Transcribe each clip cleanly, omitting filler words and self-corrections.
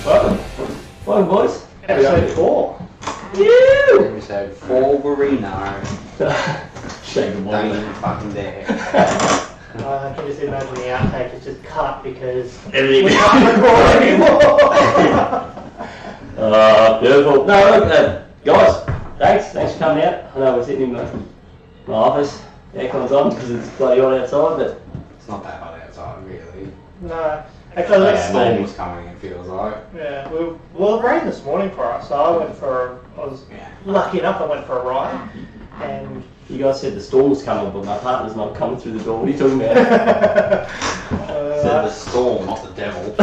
Welcome boys. Episode 4. Episode 4 Marino. Shake the Don't body. even fucking dare. I can just imagine the outtake is just cut because Everything. we can't record anymore. Beautiful. No, look, guys, thanks for coming out. I know we're sitting in my office. The aircon's on because it's bloody hot outside, but It's not that hot outside, really. No. Actually, The let's storm was coming, it feels like. Yeah, well, it rained this morning for us, so I was lucky enough, I went for a ride, and... you guys said the storm was coming, but my partner's not coming through the door. What are you talking about? Said the storm, not the devil.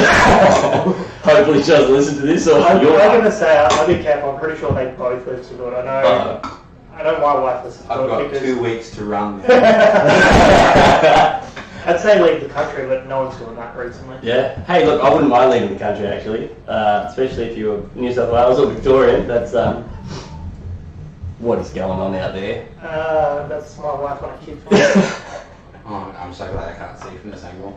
Hopefully she doesn't listen to this. Or I'm going to say, I'll be careful, I'm pretty sure they both listen to it. I know my wife listens to I've it got because... 2 weeks to run. I'd say leave the country, but no one's doing that recently. Yeah. Hey, look, I wouldn't mind leaving the country actually, especially if you were New South Wales or Victorian. That's what is going on out there. That's my wife on a kid. Oh, I'm so glad I can't see from this angle.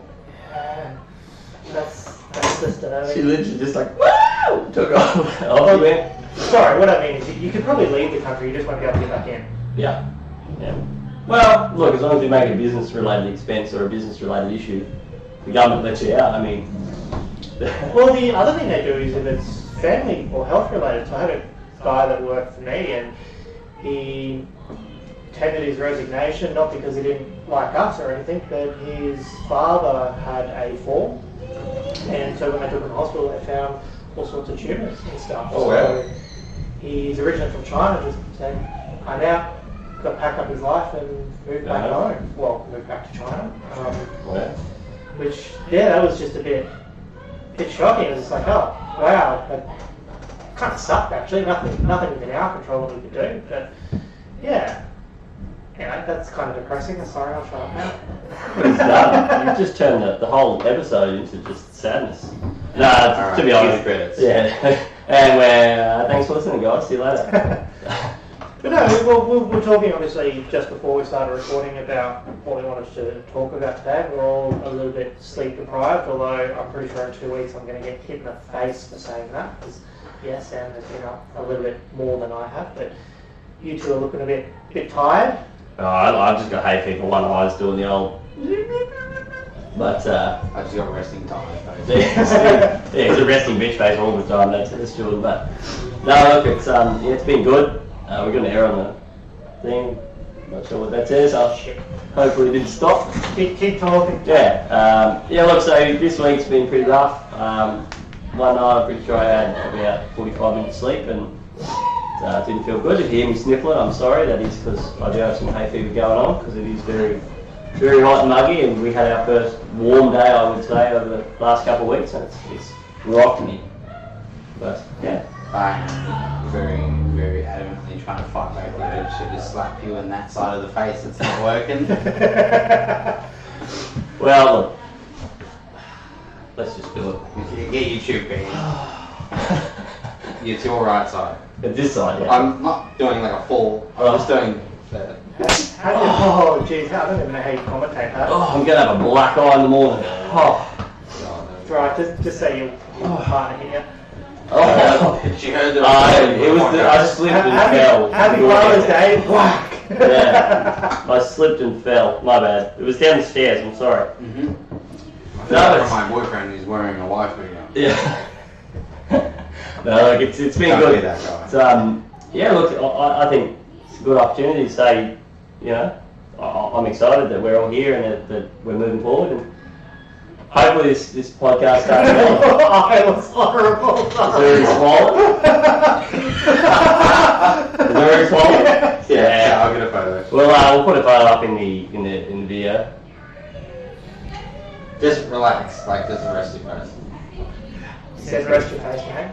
That's just She literally just like, wow, took off. Off you went. Sorry, what I mean is you could probably leave the country, you just won't be able to get back in. Yeah. Yeah. Well, look, as long as you make a business-related expense or a business-related issue, the government lets you out. I mean. Well, the other thing they do is if it's family or health-related. So I had a guy that worked for me, and he tendered his resignation, not because he didn't like us or anything, but his father had a fall, and so when they took him to hospital, they found all sorts of tumours and stuff. Oh, wow. So he's originally from China, just said, I'm out. Got to pack up his life and move back home. Well, move back to China. Which, that was just a bit shocking. It was just like, oh, wow, that kind of sucked actually. Nothing within our control that we could do. But yeah, that's kind of depressing. Sorry, I'll shut up now. What is that? You've just turned the whole episode into just sadness. No, to be honest. Credits. Yeah. And thanks for listening, guys. See you later. But no, we're talking obviously just before we started recording about what we wanted to talk about today. We're all a little bit sleep deprived, although I'm pretty sure in 2 weeks I'm going to get hit in the face for saying that, because Sam has been up a little bit more than I have, but you two are looking a bit tired. Oh, I've just got hay fever. One eye's doing the old. But I just got resting time. it's a resting bitch face all the time. That's Jordan. But no, look, it's been good. We're going to err on the thing. Not sure what that says. Hopefully it didn't stop. Keep talking. Yeah. Look, so this week's been pretty rough. One night I'm pretty sure I had about 45 minutes sleep and it didn't feel good. If you hear me sniffling, I'm sorry. That is because I do have some hay fever going on because it is very, very hot and muggy, and we had our first warm day, I would say, over the last couple of weeks, and it's rocked me. But yeah. I'm very, very adamantly trying to fight back the urge to just slap you in that side of the face. It's not working. Well, look, let's just do it. Get your tube beans. It's your right side. At this side, yeah. I'm not doing like a full. I'm just doing. Oh, jeez, I don't even know how you commentate that. Oh, I'm gonna have a black eye in the morning. Oh. Right, just say your partner hit you. Oh, She heard that. I slipped and fell. Happy Father's Day, whack! Yeah, I slipped and fell. My bad. It was down the stairs. I'm sorry. No, my boyfriend is wearing a wife beater. Yeah. No, look, it's been Can't good. be that guy. Yeah, look, I think it's a good opportunity to say, I'm excited that we're all here and that we're moving forward. And hopefully this podcast starts well. I was horrible. Is there any swallow? Is there any swallow? Yeah, I'll get a photo. Well, we'll put a photo up in the video. Just relax, just rest your face. He says rest your face, mate.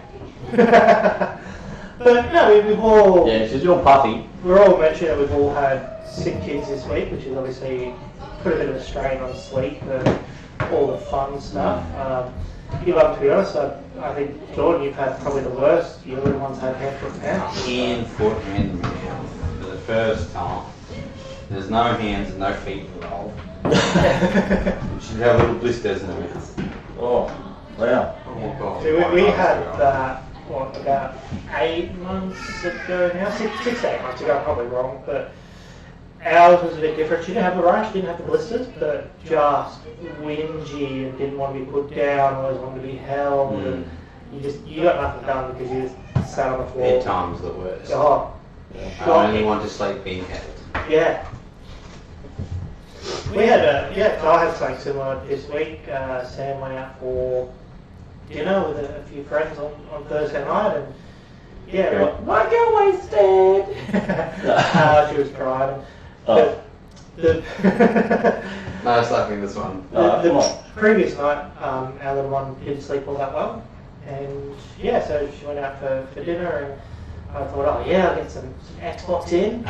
But no, we've all... Yeah, she's all puffy. We're all mentioning that we've all had sick kids this week, which has obviously put a bit of a strain on sleep and all the fun stuff. To be honest, I think, Jordan, you've had probably the worst. You're the one's had hand, foot, and mouth. Hand, foot, and mouth. For the first time. There's no hands and no feet involved. She should have little blisters in the mouth. Oh, wow. Oh god. So we had that, what, about 8 months ago now? 6 to 8 months ago, I'm probably wrong, but ours was a bit different. She didn't have the rash, she didn't have the blisters, but just whingy and didn't want to be put down, always wanted to be held, and you got nothing done because you just sat on the floor. Bedtime's the worst. Oh. I only want to sleep being held. Yeah. We had I had something similar this week. Sam went out for dinner with a few friends on Thursday night, and why go wasted? she was crying. Oh. No, it's like this one. The previous night, our little one didn't sleep all that well, and so she went out for dinner, and I thought, I'll get some Xbox in.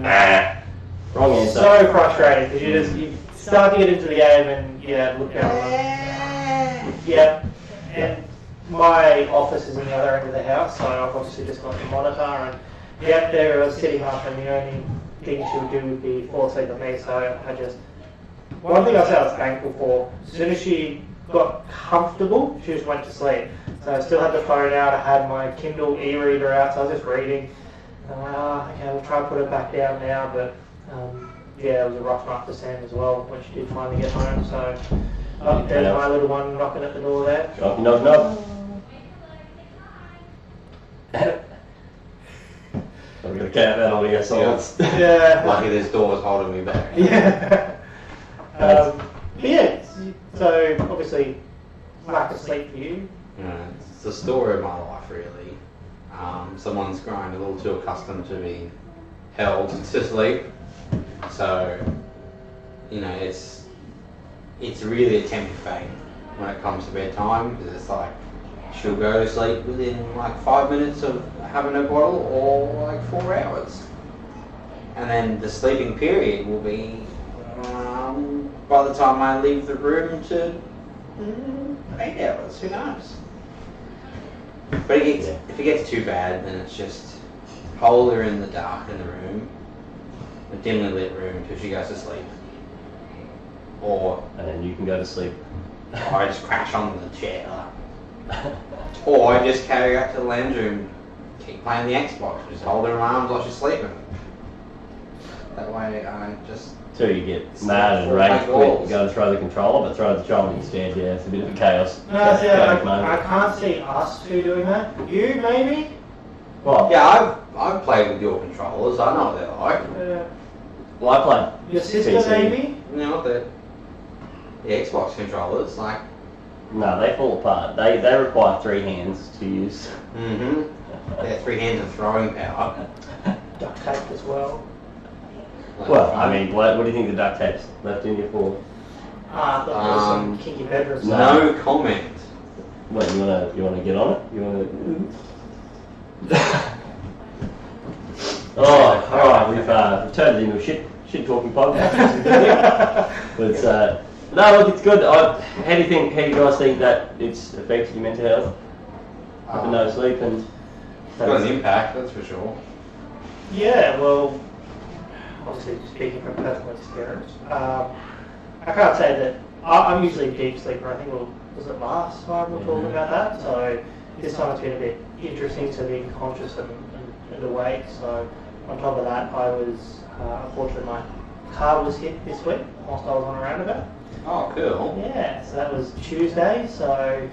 Nah. Wrong answer. So frustrating because you start to get into the game and look down and my office is in the other end of the house, so I've obviously just got the monitor, and there I was sitting up, and the only thing she would do would be fall asleep with me. So one thing I was thankful for, as soon as she got comfortable, she just went to sleep. So I still had the phone out, I had my Kindle e-reader out, so I was just reading. Okay, we'll try and put it back down now, but it was a rough night for Sam as well when she did finally get home. So there's my little one knocking at the door there. Knock, knock. I'm going to count that on your silence. Yeah. Lucky this door's holding me back. Yeah. So obviously lack of sleep for you. It's the story of my life, really. Someone's growing a little too accustomed to being held to sleep. So, it's really a tempting fate when it comes to bedtime, because it's like she'll go to sleep within like 5 minutes of having a bottle, or like 4 hours. And then the sleeping period will be by the time I leave the room to 8 hours, who knows? But if it gets too bad, then it's just hold her in the dark in the room, a dimly lit room, until she goes to sleep. And then you can go to sleep. Or I just crash on the chair. Or I just carry her up to the lounge room, keep playing the Xbox, just hold her in my arms while she's sleeping. That way I just... So you get mad and rage quit, you go to throw the controller, but throw the controller instead, it's a bit of a chaos. No, I can't see us two doing that. You, maybe? Well, yeah, I've played with your controllers, I know what they're like. Well, I played your sister, PC. maybe? No, the Xbox controllers, like... No, they fall apart. They require 3 hands to use. They're 3 hands of throwing power. Duct tape as well. Well, I mean, what do you think the duct tape's left in here for? I thought there was some kinky bedroom stuff. No comment. What, you wanna get on it? You wanna... alright, we've turned it into a shit talking podcast. But no, look, it's good. How do you guys think that it's affected your mental health? Having no sleep and... It's got an impact, that's for sure. Yeah, well, obviously speaking from personal experience, I can't say that I'm usually a deep sleeper. I think was it last time we were talking about that? So this time it's been a bit interesting to being conscious and awake. So on top of that, I was unfortunately my car was hit this week whilst I was on a roundabout. Oh, cool. Yeah, so that was Tuesday. So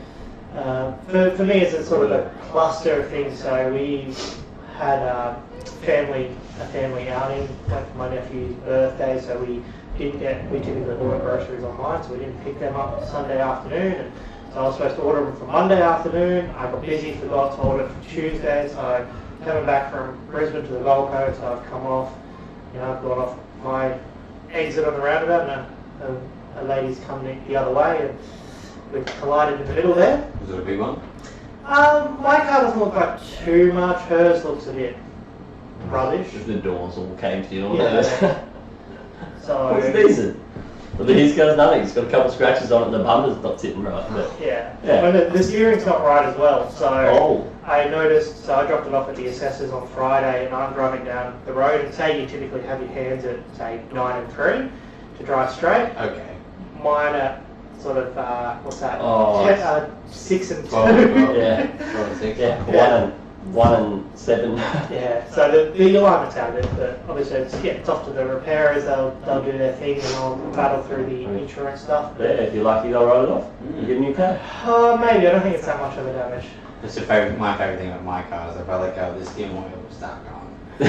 for me, it's a sort of a cluster of things. So we had a family outing, went for my nephew's birthday. So we typically order groceries online, so we didn't pick them up Sunday afternoon. And so I was supposed to order them for Monday afternoon. I got busy, forgot to order for Tuesday. So coming back from Brisbane to the Gold Coast, I've come off. I've gone off my exit on the roundabout, and a lady's coming the other way, and we've collided in the middle there. Was it a big one? My car doesn't look like too much. Hers looks a bit rubbish. The doors all caved in on Yeah. So it's decent. But his car's nothing. He's got a couple of scratches on it and the bumper's not sitting right. But yeah. Well, the steering's not right as well. So I noticed, so I dropped it off at the assessors on Friday, and I'm driving down the road, and say you typically have your hands at, say, 9 and 3 to drive straight. Okay. Mine at sort of, what's that? Oh, 6 and 2. Yeah. 6. Yeah. 1 and 7. Yeah, so the alignment's out of it, but obviously it's off to the repairers. They'll do their thing, and I'll battle through the insurance stuff. Yeah, if you're lucky, they'll write it off. You get a new car. Maybe. I don't think it's that much of a damage. That's my favourite thing about my car is if I let go of the steering wheel, it'll start going. Do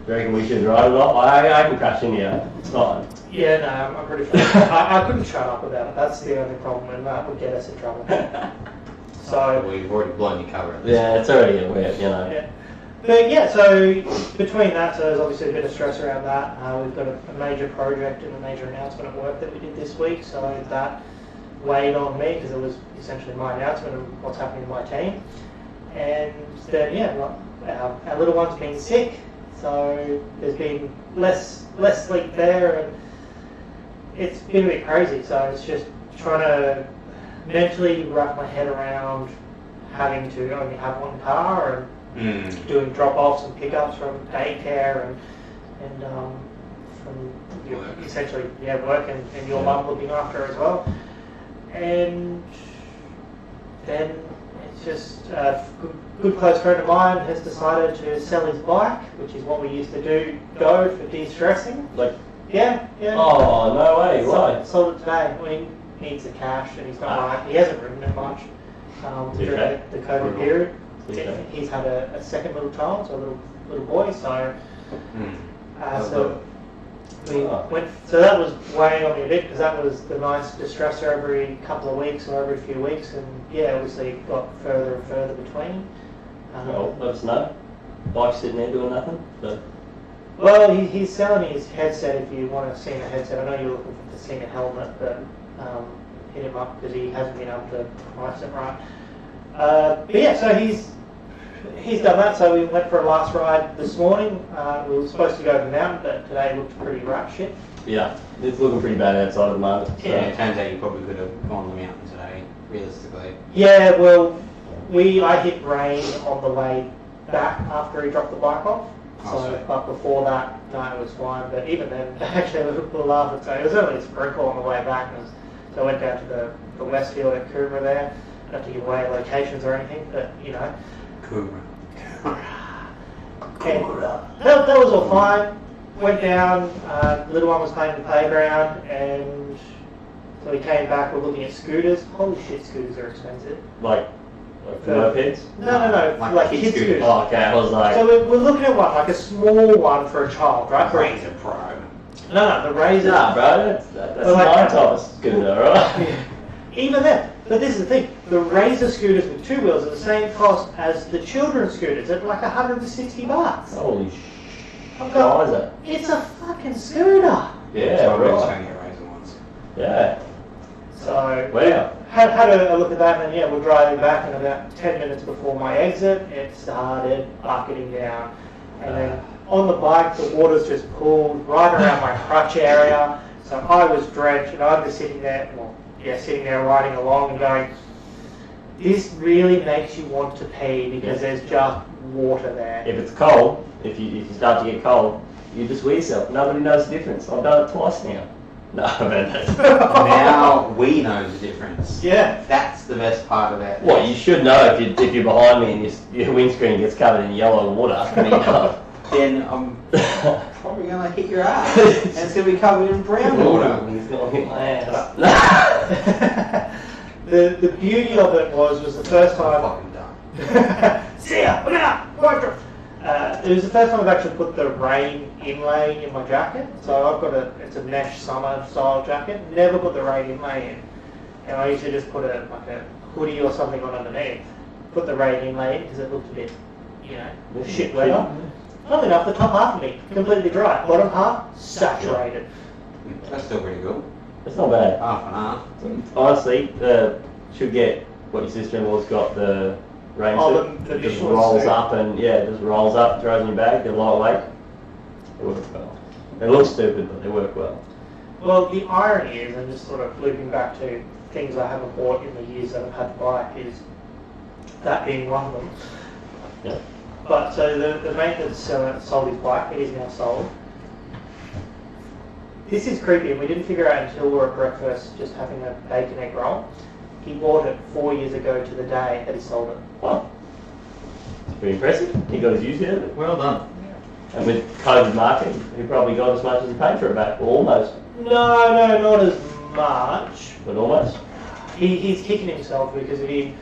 you reckon we should write it off? I can crash in here. It's fine. Yeah, no, I'm pretty sure. I couldn't shut up about it. That's the only problem, and that would get us in trouble. So we've already blown your cover. Yeah, it's already aware, you know. Yeah. But yeah, so between that, so there's obviously a bit of stress around that. We've got a major project and a major announcement at work that we did this week, so that weighed on me because it was essentially my announcement of what's happening to my team. And then, yeah, our little one's been sick, so there's been less sleep there, and it's been a bit crazy. So it's just trying to mentally wrap my head around having to only have one car and doing drop-offs and pickups from daycare and from essentially work and your mum looking after her as well. And then it's just a good close friend of mine has decided to sell his bike, which is what we used to go for de-stressing. Like, yeah. Oh, no way, why? Sold it today. I mean, he needs the cash and he's not right. He hasn't ridden it much during the COVID period. He's had a second little child, so a little boy, so so that was weighing on me a bit because that was the nice distressor every couple of weeks or every few weeks, and obviously it got further and further between. Well, let us know. Bike's sitting there doing nothing. So. Well, he's selling his headset if you want to see a headset. I know you're looking to see a helmet, but hit him up because he hasn't been able to price it right. But yeah, so he's done that. So we went for a last ride this morning. We were supposed to go to the mountain, but today looked pretty rat shit. Yeah, it's looking pretty bad outside at the moment. So. Yeah, it turns out you probably could have gone to the mountain today, realistically. Yeah, well, I hit rain on the way back after he dropped the bike off. So, but before that, no, it was fine. But even then, actually, we'll laugh at it. It was only a sprinkle on the way back. So I went down to the Westfield at Coomera there. Not to give away locations or anything, but you know. Coomera. That was all fine. Went down. The little one was playing in the playground, and so we came back. We're looking at scooters. Holy shit, scooters are expensive. Like mopeds? No. Like kids scooters. Oh, okay, I was like... So we're looking at one, like a small one for a child, right? Razor Pro. No, the Razor. Nah, bro, that's like my type of scooter, right? Even then. But this is the thing. The Razor scooters with 2 wheels are the same cost as the children's scooters at like $160. Holy shit. It's a fucking scooter. Yeah, we're just going to get Razor ones. Yeah. So... Wow. Had a look at that, and we're driving back, and about 10 minutes before my exit, it started bucketing down. And then on the bike, the water's just pooled right around my crutch area. So I was drenched, and I'm just sitting there riding along and going, this really makes you want to pee because there's just water there. If it's cold, if you start to get cold, you just wee yourself. Nobody knows the difference. I've done it twice now. No, but now we know the difference. Yeah. That's the best part of it. Well, you should know if you're behind me and your windscreen gets covered in yellow water. Then I'm probably going to hit your ass. And it's going to be covered in brown water. He's going to hit my ass. The beauty of it was the first time... I'm fucking done. See ya! Look out! It was the first time I've actually put the rain inlay in my jacket. So I've got it's a mesh summer style jacket. Never put the rain inlay in. And I usually just put a hoodie or something on underneath. Put the rain inlay in because it looked a bit, shit weather. Not enough, the top half of me, completely dry. Bottom half, saturated. That's still pretty good. It's not bad. Half and half. Honestly, should get what your sister-in-law's got, the rain suit. The just rolls up and just rolls up, throws in your bag, they're lightweight. They work well. They look stupid, but they work well. Well, the irony is, and just sort of looping back to things I haven't bought in the years that I've had the bike, is that being one of them. Yeah. But so the mate that sold his bike, it is now sold. this is creepy, and we didn't figure out until we were at breakfast just having a bacon egg roll. He bought it 4 years ago to the day that he sold it. Well, it's pretty impressive. He got his use out of it. Well done. And with COVID marketing, he probably got as much as he paid for it back, or almost. No, not as much. But almost. He's kicking himself because if he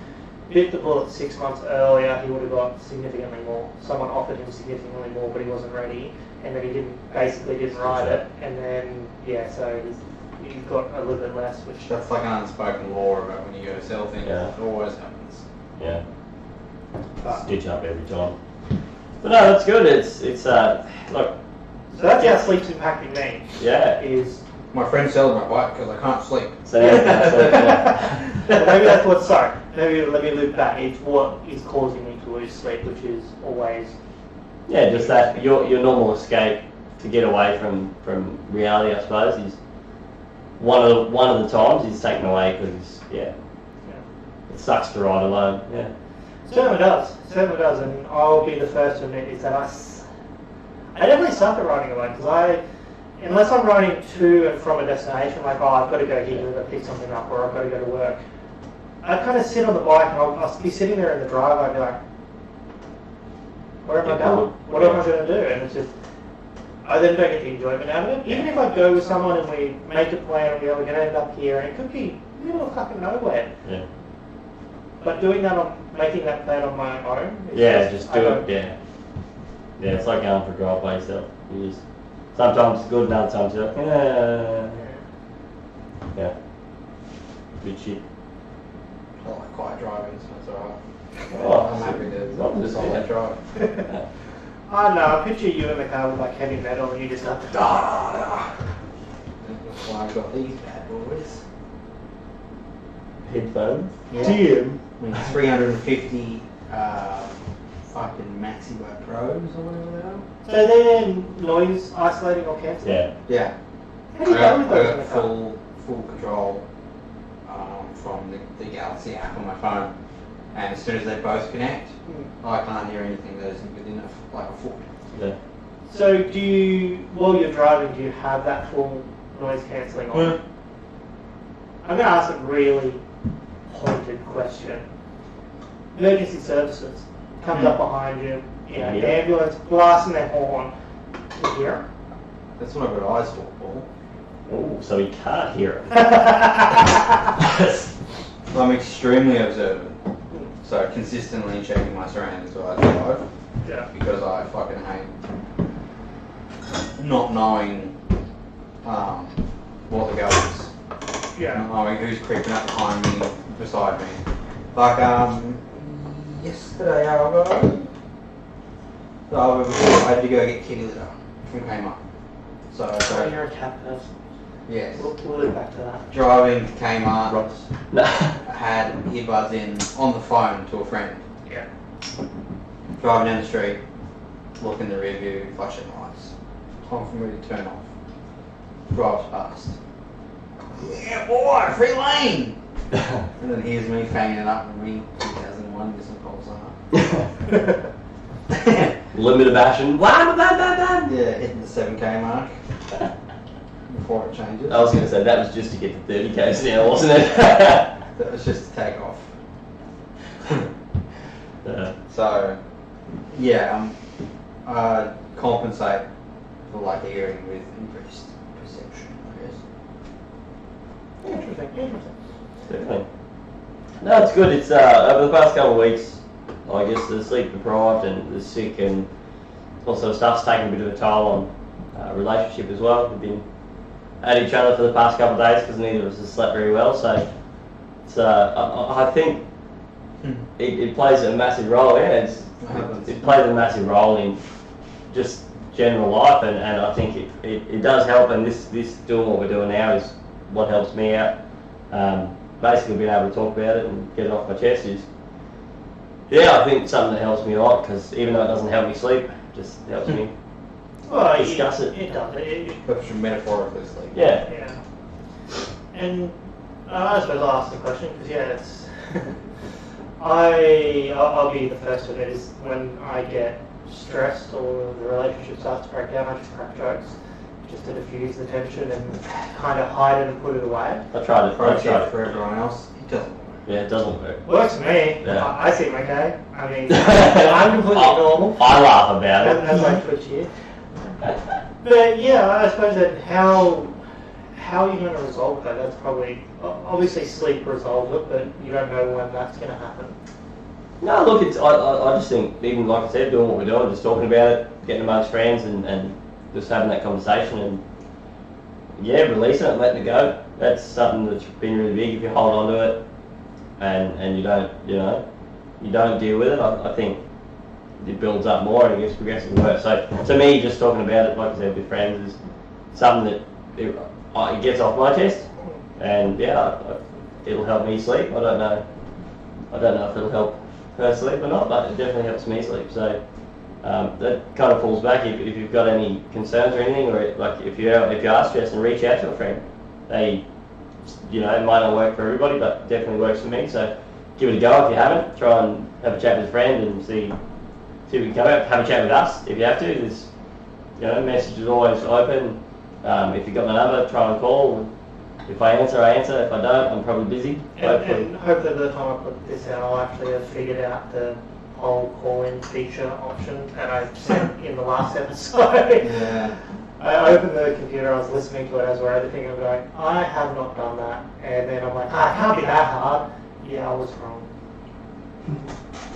bit the bullet 6 months earlier, he would have got significantly more. Someone offered him significantly more, but he wasn't ready, and then he didn't ride it, and then so he's got a little bit less, which That's like an unspoken law about when you go to sell things. Yeah. It always happens. Yeah. But- Stitch up every time. But no, that's good. It's look. So that's how sleep's impacting me. Yeah. Is My friend sells my bike because I can't sleep. So now yeah. well, maybe that's what. Sorry, maybe let me loop back. It's what is causing me to lose sleep, which is always. Yeah, just that your normal escape to get away from reality, I suppose, is one of the times is taken away because it sucks to ride alone. Yeah. Certainly does, and I'll be the first to admit is that I definitely suck at riding alone because unless I'm riding to and from a destination, like I've got to go here, I've got to pick something up, or I've got to go to work, I kind of sit on the bike and I'll be sitting there in the driveway and be like, where am I going? What am I going to do? And it's just, I then don't get the enjoyment out of it. Even if I go with someone and we make a plan and we're going to end up here, and it could be middle of fucking nowhere. Yeah. But making that plan on my own. Just do it. Yeah. Yeah, it's like going for a drive by yourself. You just, sometimes it's good, and other times you're like, yeah. Good shit. I like quiet driving, so it's alright. Oh, I'm happy to not solid drive. I know, I picture you in the car with like heavy metal and you just go, That's why I've got these bad boys. Headphones. Yeah. DM. I mean, 350 fucking Maxi Pros or whatever they are. So they're noise isolating or cancelling? Yeah. Yeah. How do you go with those in I the got car? full control from the Galaxy app on my phone, and as soon as they both connect, I can't hear anything that isn't within a foot. Yeah. So while you're driving, do you have that full noise cancelling on? I'm going to ask a really pointed question. Emergency services comes up behind you, ambulance blasting their horn. You hear it? That's what I've got eyes for, Paul. Oh, so he can't hear it. I'm extremely observant, so consistently checking my surroundings while I drive. Yeah. Because I fucking hate not knowing what the go is. Yeah. Not knowing who's creeping up behind me, beside me. Like yesterday, I had to go get kitty litter from Kmart. So you're a cat person. Yes. We'll loop back to that. Driving to Kmart, Ross. No. had earbuds in on the phone to a friend. Yeah. Driving down the street, look in the rear view, flashing lights. Time for me to turn off. Drives past. Yeah, boy, free lane! And then here's me hanging it up and me 2001 Nissan Pulsar. Limited action. Yeah, hitting the 7k mark before it changes. I was going to say that was just to get to 30 k's an hour, wasn't it? That was just to take off. So, yeah, I compensate for like hearing with increased perception, I guess. Interesting. Definitely. No, it's good. It's over the past couple of weeks, I guess the sleep deprived and the sick and also stuff's taking a bit of a toll on relationship as well. We've been at each other for the past couple of days because neither of us has slept very well. So it's I think it plays a massive role. Yeah, it plays a massive role in just general life, and I think it does help. And this doing what we're doing now is what helps me out. Basically being able to talk about it and get it off my chest is, I think something that helps me a lot, because even though it doesn't help me sleep, it just helps me discuss it. It does. Helps you metaphorically sleep. Yeah. Yeah. And I suppose I'll ask the question, because it's I'll be the first to admit is when I get stressed or the relationship starts to break down, I just crack jokes just to diffuse the tension and kind of hide it and put it away. I tried it. For everyone else, it doesn't work. Yeah, it doesn't work. Works for me. Yeah. I seem okay. I mean, I'm completely normal. I laugh about it. As I twitch here. But yeah, I suppose that how are you going to resolve that? That's probably, obviously sleep resolves it, but you don't know when that's going to happen. No, look, I just think, even like I said, doing what we're doing, just talking about it, getting amongst friends and just having that conversation and, yeah, releasing it and letting it go. That's something that's been really big. If you hold on to it and you don't, you don't deal with it, I think it builds up more and it gets progressively worse. So to me, just talking about it, like I said, with friends is something that it gets off my chest, and yeah, it'll help me sleep. I don't know if it'll help her sleep or not, but it definitely helps me sleep. So that kind of falls back if you've got any concerns or anything, or like if you are stressed, and reach out to a friend. They, it might not work for everybody, but definitely works for me. So give it a go if you haven't. Try and have a chat with a friend and see if we can come out. Have a chat with us if you have to. There's, message is always open. If you've got my number, try and call. If I answer, I answer. If I don't, I'm probably busy. And hopefully by the time I put this out, I'll actually have figured out the whole call-in feature option that I sent in the last episode. Yeah. I opened the computer, I was listening to it as we're editing, I'm going, I have not done that. And then I'm like, it can't be that hard. Yeah, I was wrong.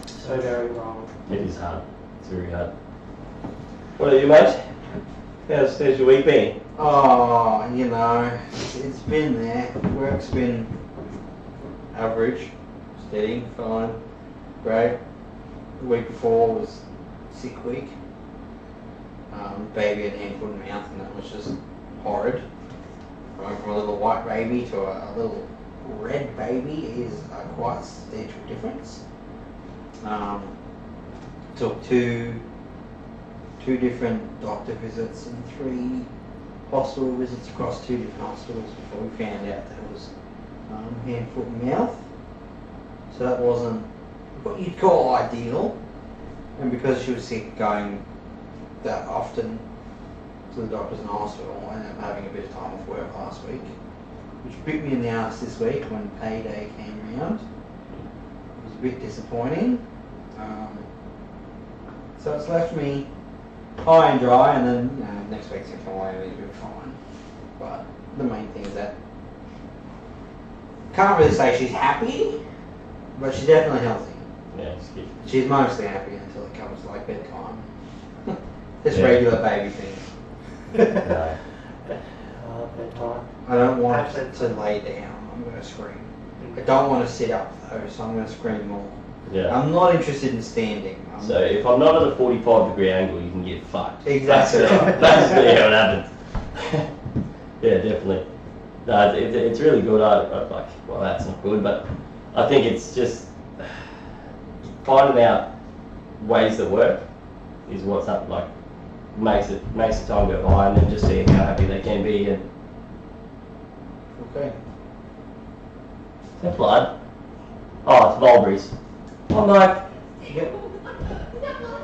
So very wrong. It is hard. It's very hard. What are you, mate? How's your week been? Oh, it's been there. Work's been average, steady, fine, great. The week before was sick week. Baby had hand, foot and mouth, and that was just horrid. Going from a little white baby to a little red baby is quite a substantial difference. Took two different doctor visits and 3 hospital visits across 2 different hospitals before we found out that it was hand, foot and mouth. So that wasn't what you'd call ideal. And because she was sick going that often to the doctors in the hospital, I ended up having a bit of time off work last week, which bit me in the ass this week when payday came around. It was a bit disappointing. So it's left me high and dry, and then next week's going to come away and it'll be fine. But the main thing is that can't really say she's happy, but she's definitely healthy. Yeah, it's good. She's mostly happy until it comes to like bedtime. This regular baby thing. No. Bedtime. I don't want to lay down. I'm going to scream. I don't want to sit up though, so I'm going to scream more. Yeah. I'm not interested in standing. So if I'm not at a 45-degree angle, you can get fucked. Exactly. That's really how it happens. Yeah, definitely. No, it's really good. Well, that's not good, but I think it's just finding out ways that work is what's up. Like makes the time go by, and then just seeing how happy they can be. And Okay. is that blood? Oh, it's Mulberry's. I'm like,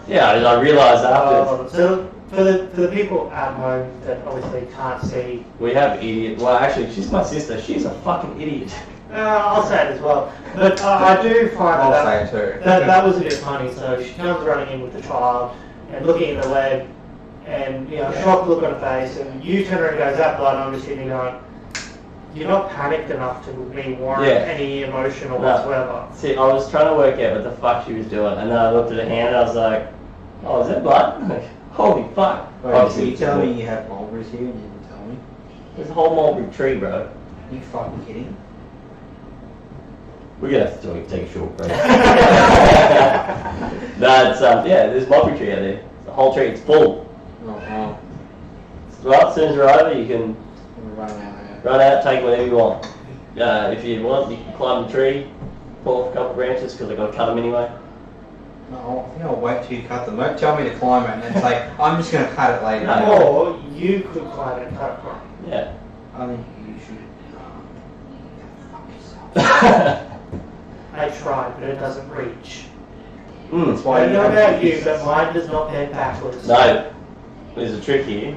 yeah, I realised after. So for the people at home that obviously can't see, We have idiot. Well, actually, she's my sister. She's a fucking idiot. I'll say it as well. But I do find I'll say it too. that was a bit funny. So she comes running in with the child and looking at the leg, and shocked look on her face, and you turn around and goes, that blood. I'm just sitting going, you're not panicked enough to me warrant any emotion or whatsoever. See, I was trying to work out what the fuck she was doing, and then I looked at her hand and I was like, oh, is that blood? I'm like, holy fuck. Wait, so you tell me you have mulberries here and you didn't tell me? There's a whole mulberry tree, bro. Are you fucking kidding? We're gonna have to take a short break. No, it's, there's mulberry tree out there. The whole tree, it's full. Oh, Well, as soon as you're over, you can I'm running out now. run out, take whatever you want. If you want, you can climb the tree, pull off a couple of branches, because I've got to cut them anyway. No, I think I'll wait till you cut them. Don't tell me to climb it and then say, I'm just going to cut it later. No. Or you could climb it and cut it from. Yeah. I think you should fuck yourself. I tried, but it doesn't reach. That's I why don't know have about you, pieces. but mine does not bend backwards. No, there's a trick here.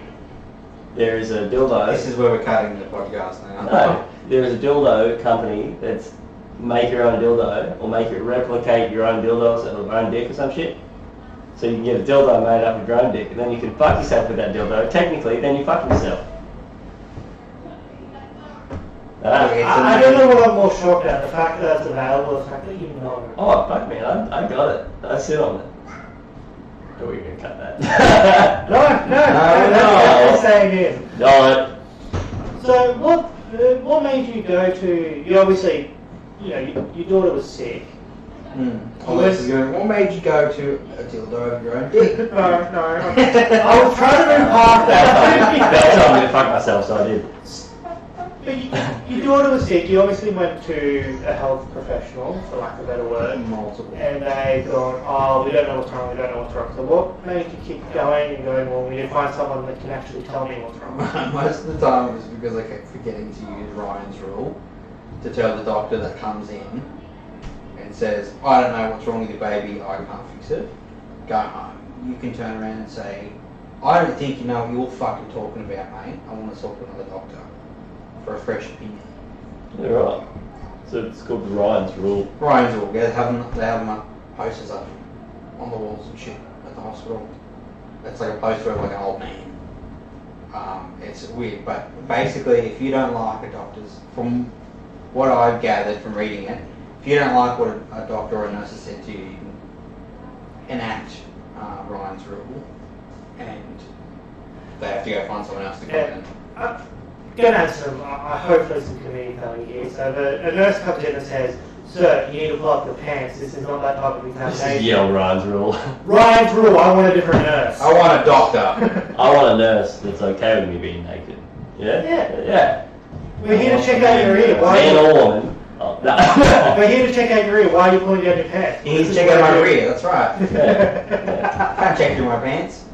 there is a dildo. This is where we're cutting the podcast now. No, there is a dildo company that's make your own dildo or make it replicate your own dildos or your own dick or some shit. So you can get a dildo made up of your own dick, and then you can fuck yourself with that dildo. Technically, then you fuck yourself. I don't know what I'm more shocked at, the fact that it's available, the fact that you know. Oh, fuck man, I got it. I sit on it. Are we going to cut that? No, that's the same in. No. So what made you go to, you obviously, you know, your daughter was sick. What made you go to a dildo of your own dick? No. I was trying to move past that. That's told me to fuck myself, so I did. But your daughter was sick, you obviously went to a health professional, for lack of a better word. Multiple. And they've gone, oh, we don't know what's wrong. So what made you keep going and going, well, we need to find someone that can actually tell me what's wrong? Most of the time it was because I kept forgetting to use Ryan's rule to tell the doctor that comes in and says, I don't know what's wrong with your baby, I can't fix it. Go home. You can turn around and say, I don't think you know what you're fucking talking about, mate. I want to talk to another doctor for a fresh opinion. Yeah, right. So it's called the Ryan's rule. Ryan's rule. They have posters up on the walls and shit at the hospital. It's like a poster of like an old man. It's weird, but basically, if you don't like a doctor's, from what I've gathered from reading it, if you don't like what a doctor or a nurse has said to you, you can enact Ryan's rule, and they have to go find someone else to come in. Going to have some, I hope there's some community value here. So a nurse comes in and says, sir, you need to pull up your pants. This is not that type of examination. This is the old Ryan's rule. Ryan's rule, I want a different nurse. I want a doctor. I want a nurse that's okay with me being naked. Yeah? Yeah. We're here to check out your ear. Man or woman. Oh, no. We're here to check out your ear. Why are you pulling down your pants? You need to check out my rear, that's right. I can't check through my pants.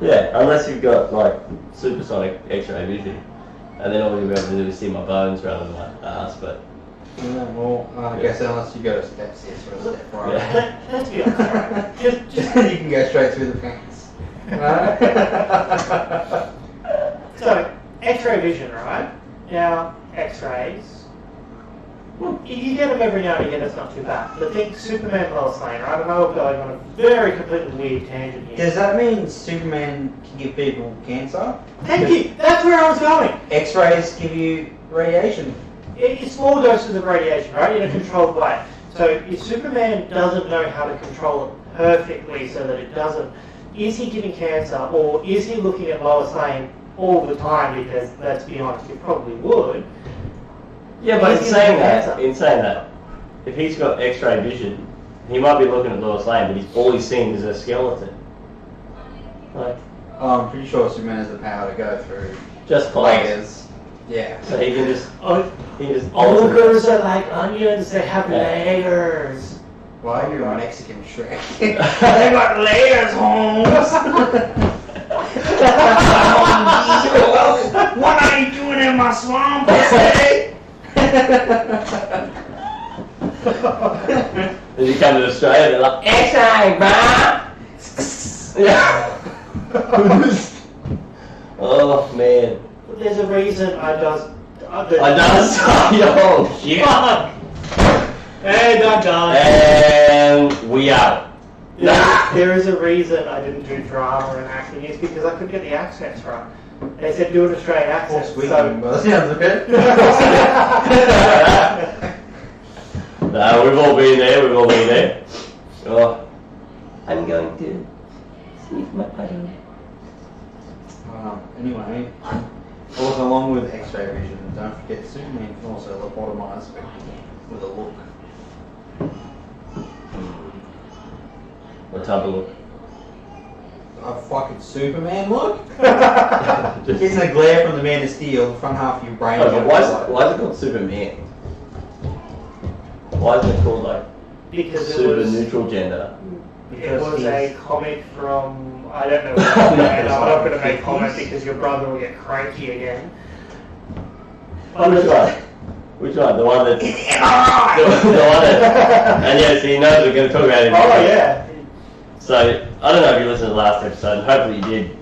Yeah, unless you've got like supersonic X-ray vision, and then all you'll be able to do is see my bones rather than my ass. But well, I guess unless you go to step 6 or a step right, Let's be honest, right? Just you can go straight through the pants. So X-ray vision, right? Now X-rays. You get them every now and again, it's not too bad. But think Superman Lois Lane, right? I know we're going on a very completely weird tangent here. Does that mean Superman can give people cancer? Thank you! That's where I was going! X-rays give you radiation. It's small doses of radiation, right? In a controlled way. So if Superman doesn't know how to control it perfectly so that it doesn't, is he giving cancer or is he looking at Lois Lane all the time? Because let's be honest, he probably would. yeah, but in saying that, if he's got X-ray vision, he might be looking at Lois Lane, but all he's seeing is a skeleton. Like, I'm pretty sure Superman has the power to go through just layers. Yeah. So he can just Ogres are like onions, they have layers. Why are you a Mexican Shrek? They got layers, Holmes! What are you doing in my swamp, pussy? Then you come to Australia, they're like, X-ray, bruh! Yeah. Oh, man. There's a reason I does. Yo, shit. Hey, done. And we out. There is a reason I didn't do drama and acting. It's because I couldn't get the accents right. They said do an Australian accent. Sweet, So but that sounds okay. No, we've all been there. Oh, I'm going to sniff my button. Anyway, also along with X-ray vision, don't forget Superman can also lobotomize people with a look. What type of look? A fucking Superman look? Isn't the glare from the Man of Steel, the front half of your brain? Oh, but why is it called Superman? Why isn't it called like because super neutral gender? It was a comic from, I don't know what and I'm not going to make comment because your brother will get cranky again. Which one? The one that... the one that... And yes, he knows we're going to talk about it. Oh yeah. So, I don't know if you listened to the last episode, hopefully you did.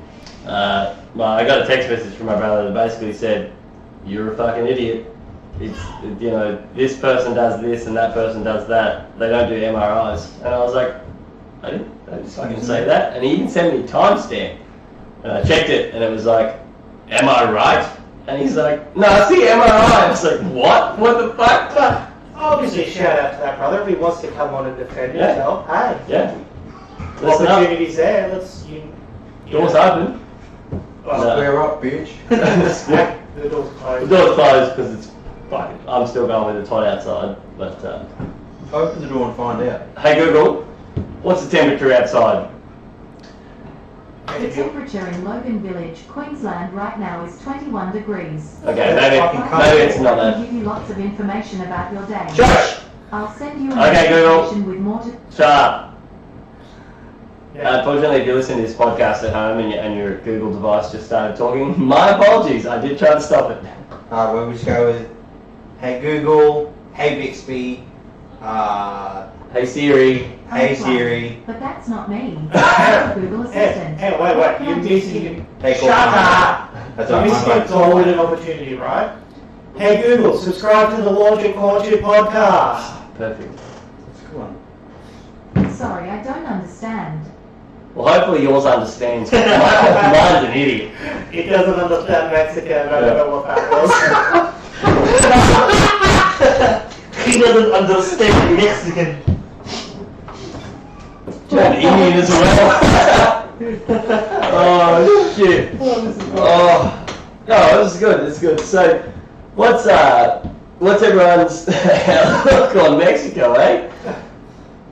I got a text message from my brother that basically said, "You're a fucking idiot. It's, you know, this person does this and that person does that. They don't do MRIs." And I was like, I didn't fucking say that. And he even sent me a timestamp. And I checked it and it was like, "Am I right?" And he's like, "No, it's the MRI." I was like, "What? What the fuck?" But obviously, shout out to that brother. If he wants to come on and defend himself, hey. Yeah. Listen up. Opportunities there. Doors open. Well, Square up, bitch. the door's closed. The door's closed because it's fucking. I'm still going with the tot outside. But Open the door and find out. hey Google, what's the temperature outside? The temperature in Logan Village, Queensland right now is 21 degrees. Okay, maybe it's not I'll that. give you lots of information about your day. Shush! I'll send you an Okay, Google. notification with more to... Shut up. Yeah. Unfortunately, if you listen to this podcast at home and your Google device just started talking, my apologies. I did try to stop it. Alright, well, we just go with, hey Google, hey Bixby, Hey Siri. hey Siri, But that's not me. Google Hey, Assistant. hey, wait. You're missing. hey Shut Google. up! That's You're all right, missing a my golden opportunity, right? Hey Google, subscribe to the Logic Culture podcast. Perfect. Come on. Sorry, I don't understand. Well, hopefully yours understands. Mine's an idiot. He doesn't understand Mexican. I don't know what that was. He doesn't understand Mexican. And Indian as well. Oh shit. Oh no, this is good. It's good. So, what's everyone's outlook on Mexico, eh?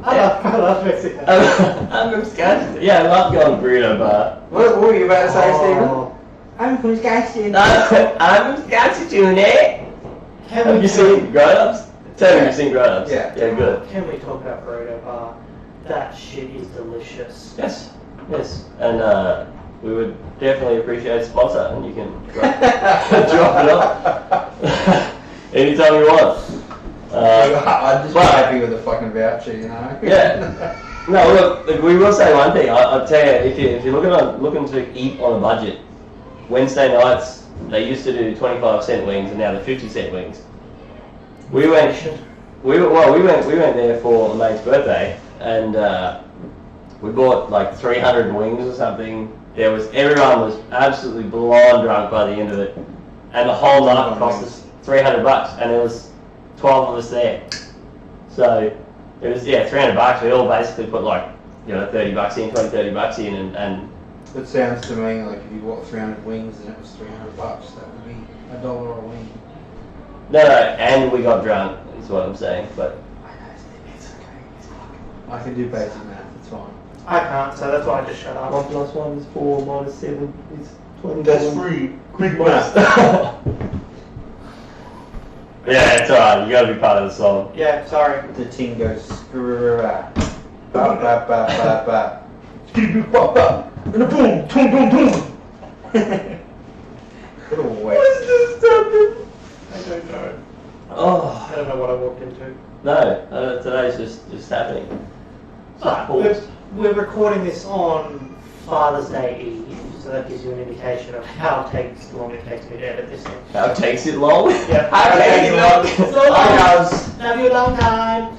I love Mexico. I'm from Wisconsin. Yeah, I love going to burrito bar. What were you about to say, Oh. I'm from Wisconsin. I'm from Wisconsin, eh? Have you seen Grown Ups? Tell me you've seen Grown Ups. Yeah. Yeah, good. Can we talk about burrito bar? That shit is delicious. Yes. Yes. And we would definitely appreciate a sponsor, and you can drop it off anytime you want. I'd just be but- happy with a fucking voucher, you know? Yeah. No, look, we will say one thing. I'll tell you, if you're looking to eat on a budget, Wednesday nights they used to do 25-cent wings, and now they're 50-cent wings. We went there for a mate's birthday, and we bought like 300 wings or something. Everyone was absolutely blind drunk by the end of it, and the whole night cost us $300, and there was 12 of us there. So it was $300. We all basically put like $30 in, $30 in, and It sounds to me like if you bought 300 wings and it was $300, that would be $1 a wing. no, and we got drunk. Is what I'm saying, but. It's okay. It's fucking. I can do basic math. It's fine. I can't, so that's why I just shut up. 1 plus 1 is 4, minus 7 is 20. That's free. Quick math. Yeah, it's alright. You gotta be part of the song. Yeah, sorry. The ting goes screw ba ba ba ba ba. And a boom, boom, boom, boom. What a waste. I don't know. Oh I don't know what I walked into. no, today's just happening. But we're recording this on Father's Day Eve, so that gives you an indication of how long it takes me to edit this thing. How takes it long? Yeah. How takes it long? So long. I does. Have you a long time?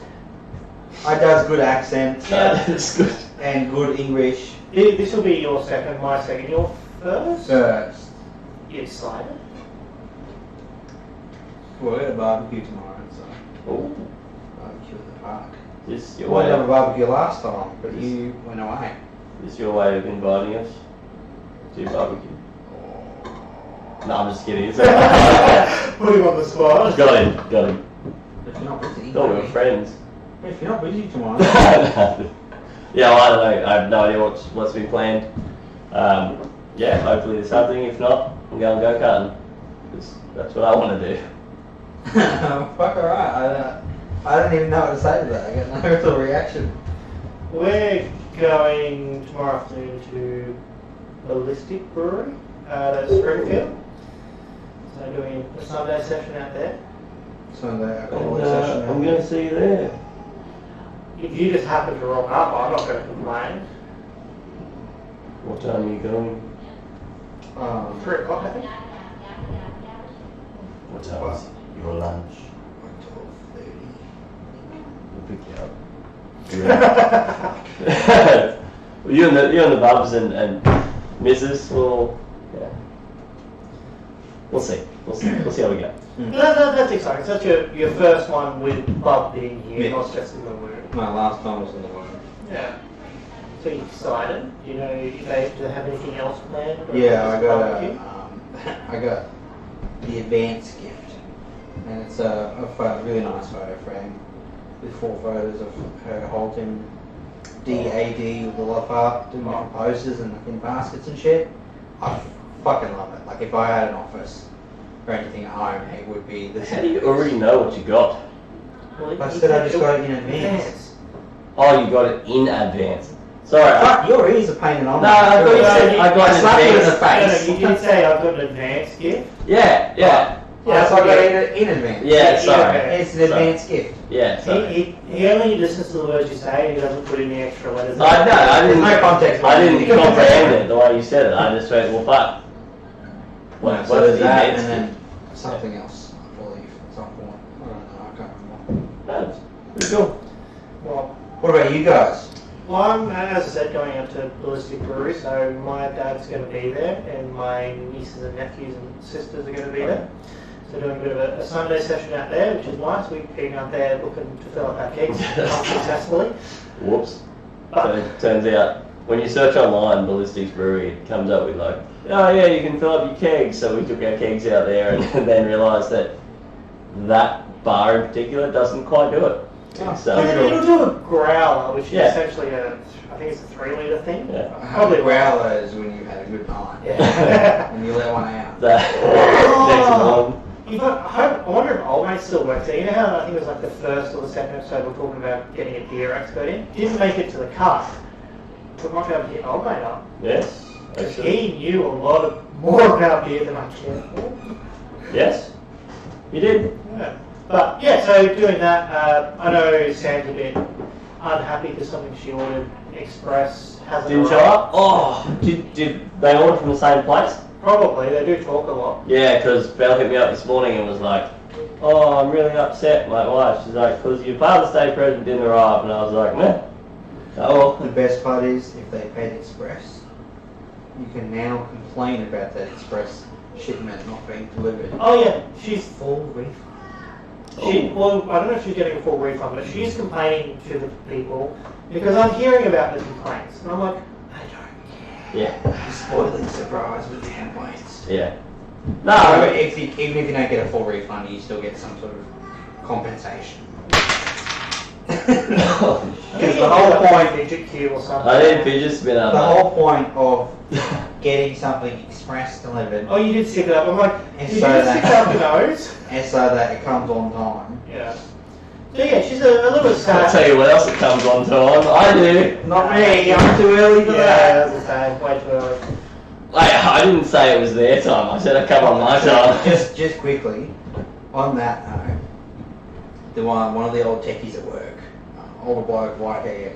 I does good accent It's good. and good English. This will be your second, my second, your first? First. You excited? Well, we got a barbecue tomorrow, so Oh, barbecue in the park. just We your wanted to have a way. barbecue last time, but you went away. Just your way of inviting us to your barbecue. No, I'm just kidding. It's alright. Put him on the spot. Got him. If you're not busy, Thought we were friends. If you're not busy tomorrow, Yeah, well, I don't know. I have no idea what's been planned. Yeah, hopefully there's something. If not, I'm going go-karting. 'Cause that's what I want to do. fuck alright. I don't even know what to say to that. I got no real reaction. We're going tomorrow afternoon to Ballistic Brewery at Springfield. So doing a Sunday session out there. Sunday, I've got a And, work session. I'm going to see you there. If you just happen to rock up, I'm not going to complain. What time are you going? 3 o'clock, I think. What time was your lunch? 12:30. We'll pick you up. you and the bubs and Mrs. will, yeah. We'll see. We'll see how we go. That's exciting. So that's your first one with Bub being here, Yeah. not just in the womb. My last time was in the womb. Yeah. So you're excited? Do you know, do they have anything else planned? Or Yeah, just I got barbecue? I got the advanced gift, and it's a really nice photo frame with 4 photos of her holding DAD with a lot of art, doing different poses and in baskets and shit. I fucking love it. Like if I had an office or anything at home, it would be this. How do you already know what you got? Well, I you said I said just got it in advance. Oh, you got it in advance. Sorry. Fuck, your ears are painted on. No, I thought you said I got I an slapped you in the advance. face. No, you did say I've got an advanced gift. Yeah. Yeah, so I got it in advance. Yeah, sorry. It's an advanced gift. Yeah, sorry. He only listens to the words you say, and he doesn't put in the extra letters. I know, I didn't. There's no context. I didn't comprehend it the way you said it. I just went, well, fuck. So there's that, and then something else, I believe, at some point. I don't know, I can't remember. That's pretty cool. Well, What about you guys? well, I'm, as I said, going out to Ballistic Brewery, so my dad's going to be there, and my nieces and nephews and sisters are going to be there. So doing a bit of a Sunday session out there, which is nice. We've been out there looking to fill up our kegs unsuccessfully. Whoops. So it turns out, when you search online, Ballistics Brewery, it comes up with like, oh yeah, you can fill up your kegs. So we took our kegs out there and then realised that bar in particular doesn't quite do it. So, It'll do a growler, which is Yeah. essentially I think it's a 3 litre thing. Yeah. Probably growlers when you've had a good night. Yeah. And you let one out. next one. I wonder if Old Mate still works there. You know how I think it was like the first or the second episode we were talking about getting a beer expert in? Didn't make it to the cut. We might be able to hit Old Mate up. Yes. Because Actually. he knew more about beer than I cared for. Yes. You did. Yeah. But yeah, so doing that, I know Sam's a bit unhappy because something she ordered express hasn't Didn't show arrived. up. Oh, did they order from the same place? Probably, they do talk a lot. Yeah, because Belle hit me up this morning and was like, oh, I'm really upset. My wife, she's like, because your Father's Day present didn't arrive. And I was like, meh. Oh, The best part is, if they paid express, you can now complain about that express shipment not being delivered. Oh yeah, she's Full refund. well, I don't know if she's getting a full refund, but she's complaining to the people because I'm hearing about the complaints, and I'm like, I don't yeah, care. Spoiling surprise with the complaints. yeah. No, No, even if you don't get a full refund, you still get some sort of compensation. Because the whole point, fidget cube or something. I didn't fidget spinner. the whole point of getting something express delivered Oh, you did stick it up. I'm like, And did you so just that- stick it up your nose? is so that it comes on time. Yeah. So yeah, she's a little bit sad. I'll tell you what else it comes on time. I do. Not me, I'm too early for Yeah, that. that's a sad. Way too early. I didn't say it was their time. I said I come on my time. Just quickly, on that note, one of the old techies at work, older bloke, white hair,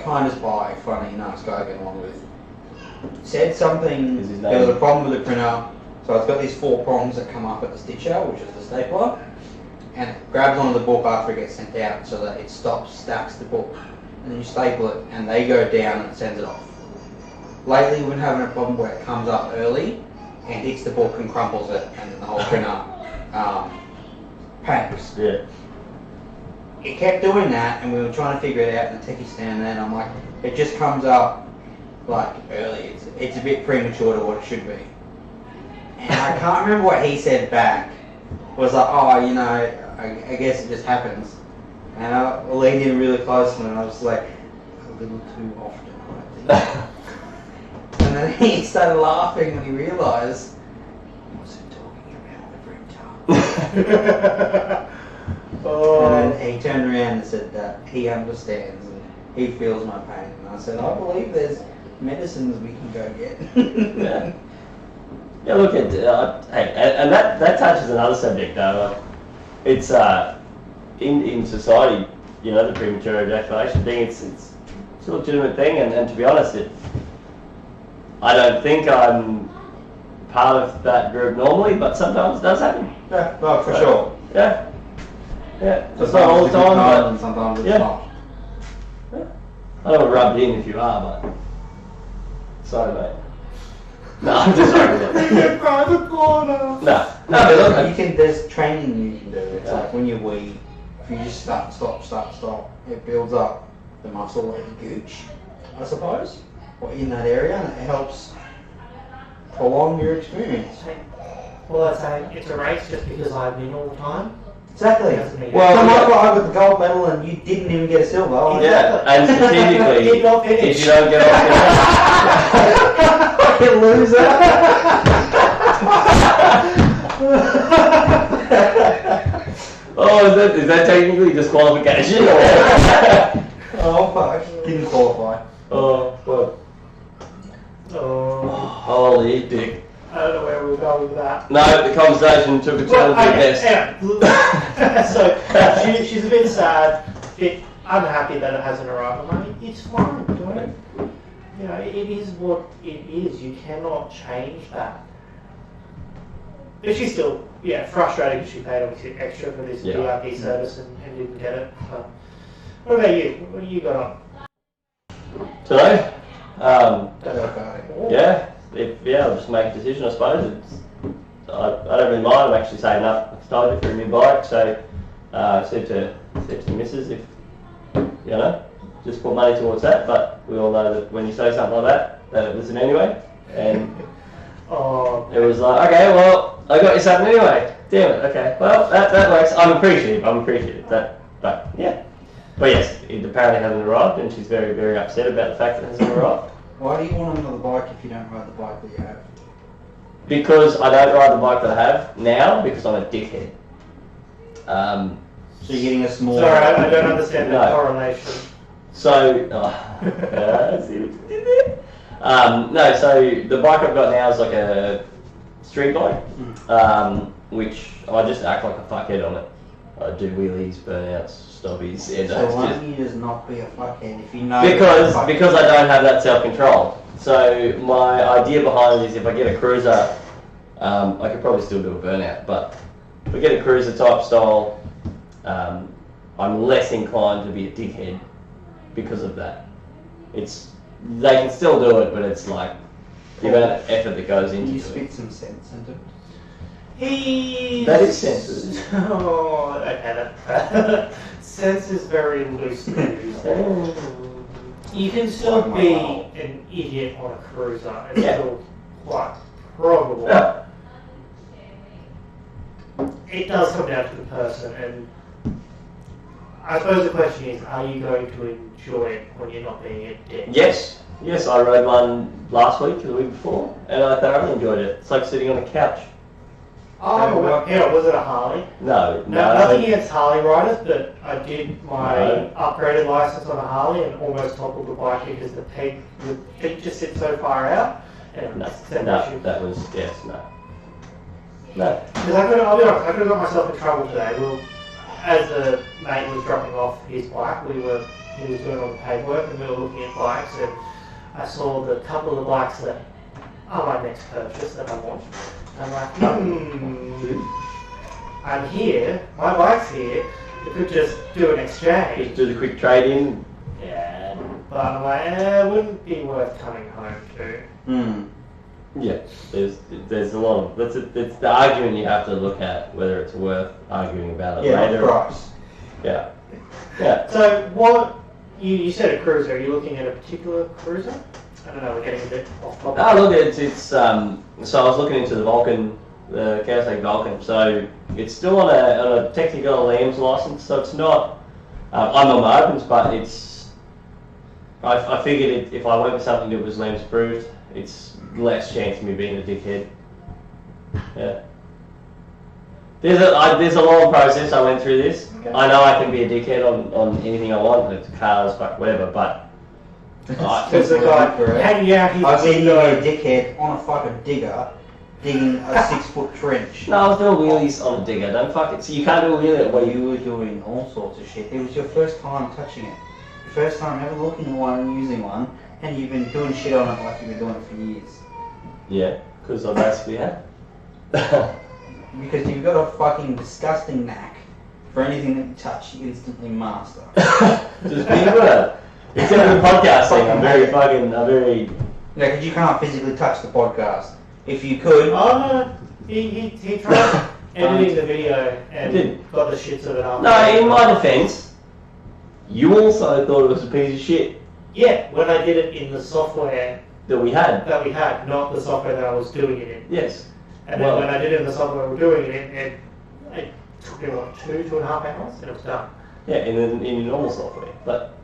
kind of spy, funny, nice guy I get along with, said something, Is his there was name- a problem with the printer, so it's got these 4 prongs that come up at the stitcher, which is the stapler, and it grabs onto the book after it gets sent out so that it stacks the book, and then you staple it, and they go down and it sends it off. Lately we've been having a problem where it comes up early and hits the book and crumples it, and then the whole printer panics. Yeah. It kept doing that, and we were trying to figure it out, and the techie stand there, and I'm like, it just comes up like early. It's a bit premature to what it should be. And I can't remember what he said back. It was like, oh, you know, I guess it just happens. And I leaned in really close, and I was like, a little too often, I think. And then he started laughing when he realised he wasn't talking about the printer. Oh. And then he turned around and said that he understands and he feels my pain. And I said, I believe there's medicines we can go get. Yeah. Yeah, look at hey, and that touches another subject though. Like, it's in society, you know, the premature ejaculation thing. It's a legitimate thing, and to be honest, I don't think I'm part of that group normally, but sometimes it does happen. Yeah, no, for sure. Yeah. Yeah. So It's not all the sometimes it's a good time, card but and sometimes it's yeah. not. I don't want to rub it in if you are, but sorry, mate. No, I'm just joking. Private corner. No, but look, You can. There's training you can do. It's like when you weed, if you just start, stop, it builds up the muscle and gooch, I suppose, or in that area, and it helps prolong your experience. Well, I'd say it's a race just because I win all the time. Exactly. Doesn't mean Well, Come yeah. on, I got the gold medal and you didn't even get a silver. Like, yeah, and strategically, Did not finish. if you don't get off fucking loser. oh, is that technically disqualification? Or? Oh fuck, didn't qualify. Oh, God. Oh, Holy dick. I don't know where we'll go with that. No, the conversation took a turn for the best. Yeah. So she's a bit sad, a bit unhappy that it hasn't arrived. I mean, it's fine, don't. You know, it is what it is. You cannot change that. But she's still, frustrated because she paid obviously extra for this VIP service and didn't get it. So. What about you? What do you got on? Today? Okay. Yeah. I'll just make a decision, I suppose. I don't really mind. I'm actually saving up slowly for a new bike, so said to the missus if, just put money towards that, but we all know that when you say something like that it listen anyway, and it was like, okay, well, I got you something anyway. Damn it, okay. Well, that works. I'm appreciative. But yes, it apparently hasn't arrived, and she's very, very upset about the fact that it hasn't arrived. Why do you want another bike if you don't ride the bike that you have? Because I don't ride the bike that I have now because I'm a dickhead. So you're getting a small... Sorry, I don't understand the No. correlation. So, I see what you did there. No, so the bike I've got now is like a street bike, which I just act like a fuckhead on it. I do wheelies, burnouts, stoppies, and So why don't you just not be a fuckhead if you know... because I don't have that self-control. So my idea behind it is if I get a cruiser, I could probably still do a burnout, but if I get a cruiser type style, I'm less inclined to be a dickhead because of that. They can still do it, but it's like the amount of effort that goes into You it. spit some sense into it. That is sensitive. Oh, okay, that sense is very loose. You can still be an idiot on a cruiser. It's still quite probable. Yeah. It does come down to the person, and I suppose the question is, are you going to enjoy it when you're not being a dick? Yes, I rode one last week or the week before, and I thoroughly enjoyed it. It's like sitting on a couch. Was it a Harley? No. Nothing against Harley riders, but I did my upgraded license on a Harley and almost toppled the bike because the feet just sit so far out. No. Because I'll be honest, I could have got myself in trouble today. Well, as the mate was dropping off his bike, he was doing all the paperwork and we were looking at bikes, and I saw the couple of the bikes that are my next purchase that I want. I'm like, I'm here, my bike's here, you could just do an exchange. Just do the quick trade-in. Yeah, but I'm like, it wouldn't be worth coming home to. Yeah, there's a lot of it's the argument you have to look at whether it's worth arguing about it later. Price. Yeah. So what you said a cruiser? Are you looking at a particular cruiser? I don't know. We're getting a bit off topic. Oh, look, it's so I was looking into the Vulcan, the Kawasaki Vulcan. So it's still on a technical LAMS license. So it's not. I'm on my opens, but it's. I figured if I went with something that was LAMS approved, it's less chance of me being a dickhead. Yeah. There's a long process I went through this. Okay. I know I can be a dickhead on anything I want, it's cars, whatever, but there's a guy hanging out here. I've seen you be a dickhead on a fucking digger digging a 6-foot trench. No, I was doing wheelies on a digger, don't fuck it. So you can't do a wheelie where You were doing all sorts of shit. It was your first time touching it. Your first time ever looking at one and using one, And you've been doing shit on it like you've been doing it for years. Yeah, because I basically had. Because you've got a fucking disgusting knack for anything that you touch, you instantly master. Just being good at it. Except for the podcasting, I'm very. Yeah, because you can't physically touch the podcast. If you could... Oh no, he tried editing the video and got the shits of it after. No, in my defence, you also thought it was a piece of shit. Yeah, when I did it in the software That we had. not the software that I was doing it in. Yes. And then when I did it in the software we were doing it in, it took me like 2.5 hours and it was done. Yeah, in normal software. But,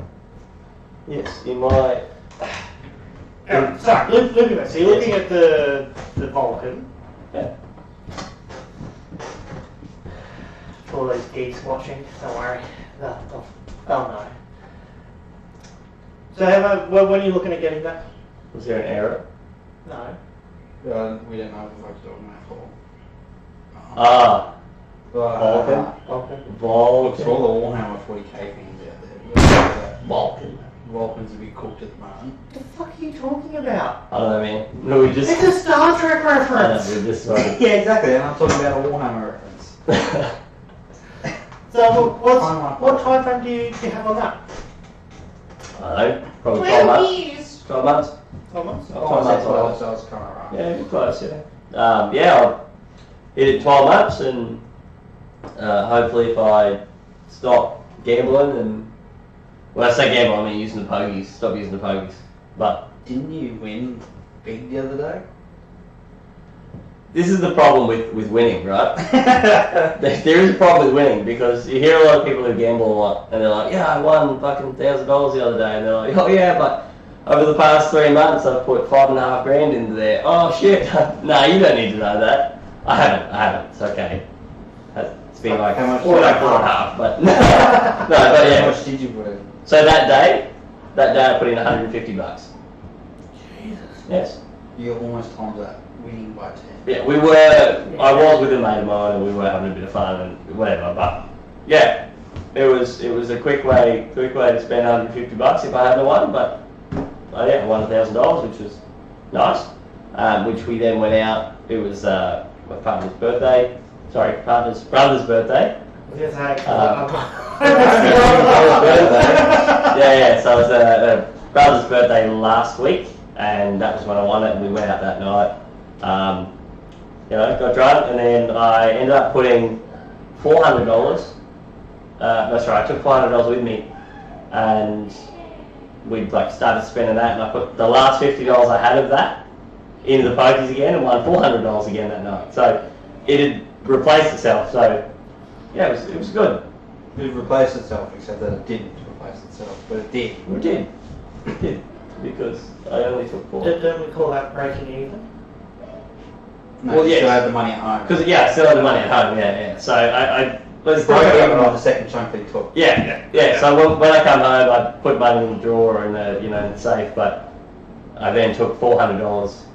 yes, in my... Sorry, look at that. So you're looking at the Vulcan. Yeah. For all those geeks watching, don't worry. They'll know. So when are you looking at getting that? Was there an error? No. we don't know what we're doing that for. Vulcan. Looks Vulcan. for all the Warhammer 40k fans out there. Vulcan. Vulcan's a bit cooked at the moment. What the fuck are you talking about? I don't know, man. No, we just... It's a Star Trek reference! we just started. Yeah, exactly, and I'm talking about a Warhammer reference. So what time frame do you have on that? I don't know. Probably 12 months. 12 months. 12 months? Oh, 12 months. So it's kind of right. Yeah, good close, yeah. I hit it 12 months and hopefully if I stop gambling and when I say gamble I mean using the pokies, stop using the pokies. But Didn't you win big the other day? this is the problem with winning, right? There is a problem with winning because you hear a lot of people who gamble a lot and they're like, yeah, I won fucking $1,000 the other day and they're like, oh yeah, but over the past 3 months I've put $5.5 grand into there. Oh shit, no, you don't need to know that. I haven't, it's okay. It's been like How much? 4.5, but no, but yeah. How much did you put in? So that day I put in $150. Jesus. Yes. You almost timed that, winning by 10. Yeah, I was with a mate of mine and we were having a bit of fun and whatever, but yeah, it was a quick way to spend $150 if I hadn't won, but I won $1,000, which was nice. Which we then went out. It was my partner's birthday. Sorry, partner's brother's birthday. Yes, Yeah. So it was a brother's birthday last week, and that was when I won it, and we went out that night. Got drunk, and then I ended up putting $400. I took $400 with me, and we started spending that, and I put the last $50 I had of that into the pokies again, and won $400 again that night. So it had replaced itself. So yeah, it was good. It replaced itself, except that it didn't replace itself, but it did. It did, because I only took 4. Don't we call that breaking even? No, Well, you yes. still have the money at home. Because I still had the money at home. Yeah. So I let's Broke talk even about on the second chunk that he took. Yeah. So when I come home, I put money in the drawer and in the safe, but I then took $400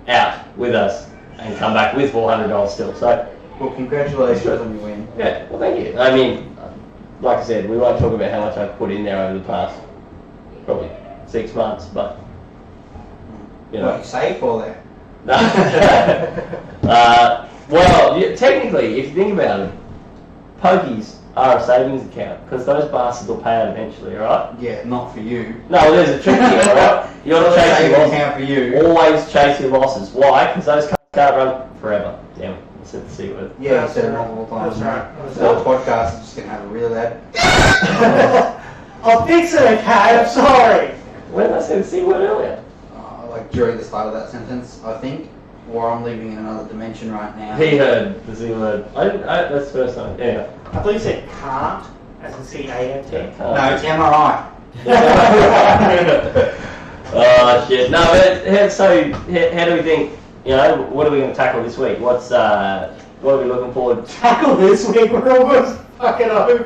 out with us and come back with $400 still. So Well, congratulations on your win. yeah, well thank you. I mean, like I said, we won't talk about how much I've put in there over the past probably 6 months, but What, you saved all that? Well, technically, if you think about it, pokies are a savings account because those bastards will pay out eventually, alright? Yeah, not for you. No, well, there's a trick here, right? You got to chase your Savings losses. account for you. Always chase your losses. Why? Because those cards can't run forever. Damn it, I said the C word. Yeah, you said it multiple times. That's right. So the podcast is just going to have a real ad. I'll fix it, okay? I'm sorry. When did I say the C word earlier? Like during the start of that sentence, I think. Or I'm living in another dimension right now. He heard the C word. That's the first time. Anyway. I thought you said can't, as in C-A-N-T. No, it's MRI. Oh shit. No, but so how do we think, what are we going to tackle this week? What are we looking forward to? Tackle this week, we're almost fucking over.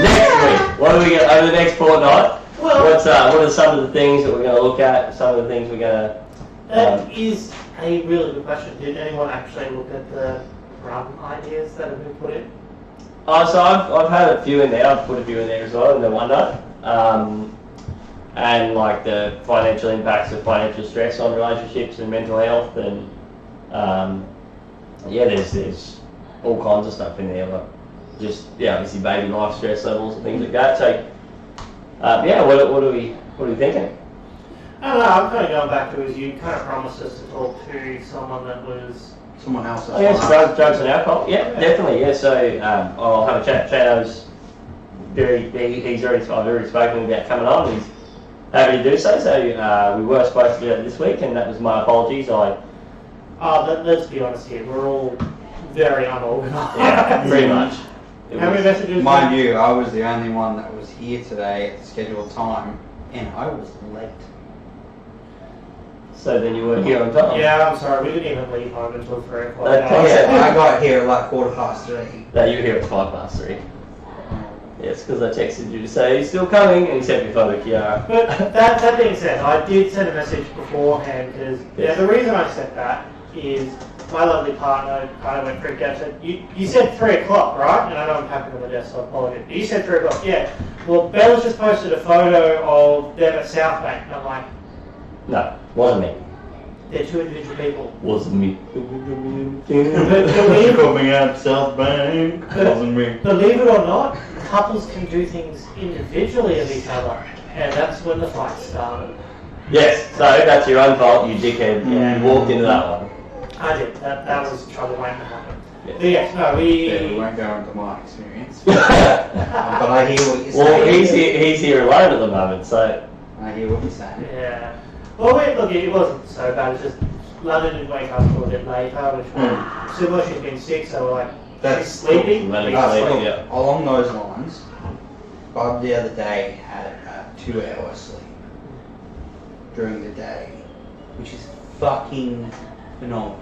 Next week, what are we going over the next fortnight? Well, What are some of the things that we're going to look at? Some of the things we're going to... that is a really good question. Did anyone actually look at the run ideas that have been put in? Oh, so I've had a few in there. I've put a few in there as well in the OneNote. And like the financial impacts of financial stress on relationships and mental health, and yeah, there's all kinds of stuff in there, like just obviously baby life stress levels and things like that. So yeah, what are we thinking? I don't know, I'm kind of going back to, as you kind of promised us to talk to someone that was Someone else. Oh yes, drugs and alcohol. Yeah, definitely. Yeah, so I'll have a chat. Chano's he's already, I've already spoken about coming on. He's happy to do so. So we were supposed to do it this week, and that was my apologies. let's be honest here, we're all very unorganised. Yeah, pretty much. How many messages? Mind you, I was the only one that was here today at the scheduled time, and I was late. So then you weren't here on time. Yeah, I'm sorry, we didn't even leave home until 3 o'clock. I got here at like 3:15. No, you were here at 3:05. Yes, because I texted you to say he's still coming, and he sent me a photo of Kiara. But that being said, I did send a message beforehand, because the reason I said that is my lovely partner kind of went freaked out and said, you said 3 o'clock, right? And I know I'm tapping on the desk, so I apologize. You said 3 o'clock, yeah. Well, Bella's just posted a photo of them at South Bank, and I'm like, No, wasn't me. they're two individual people. Wasn't me. Coming out South Bank. Wasn't me. Believe it or not, couples can do things individually of each other, and that's when the fight started. Yes, so that's your own fault, you dickhead. Yeah. You walked into that one. I did. That was trouble waiting to happen. Yes. But yes, no, We won't go into my experience. But I hear what you're saying. Well, he's here alone at the moment, so. I hear what you're saying. Yeah. Well, look, it wasn't so bad. It's just London didn't wake up until a bit later, which was similar. She's been sick, so we're like, That's she's sleeping. London She's sleeping, sleeping. yeah. Along those lines, Bob the other day had a 2 hour sleep during the day, which is fucking phenomenal.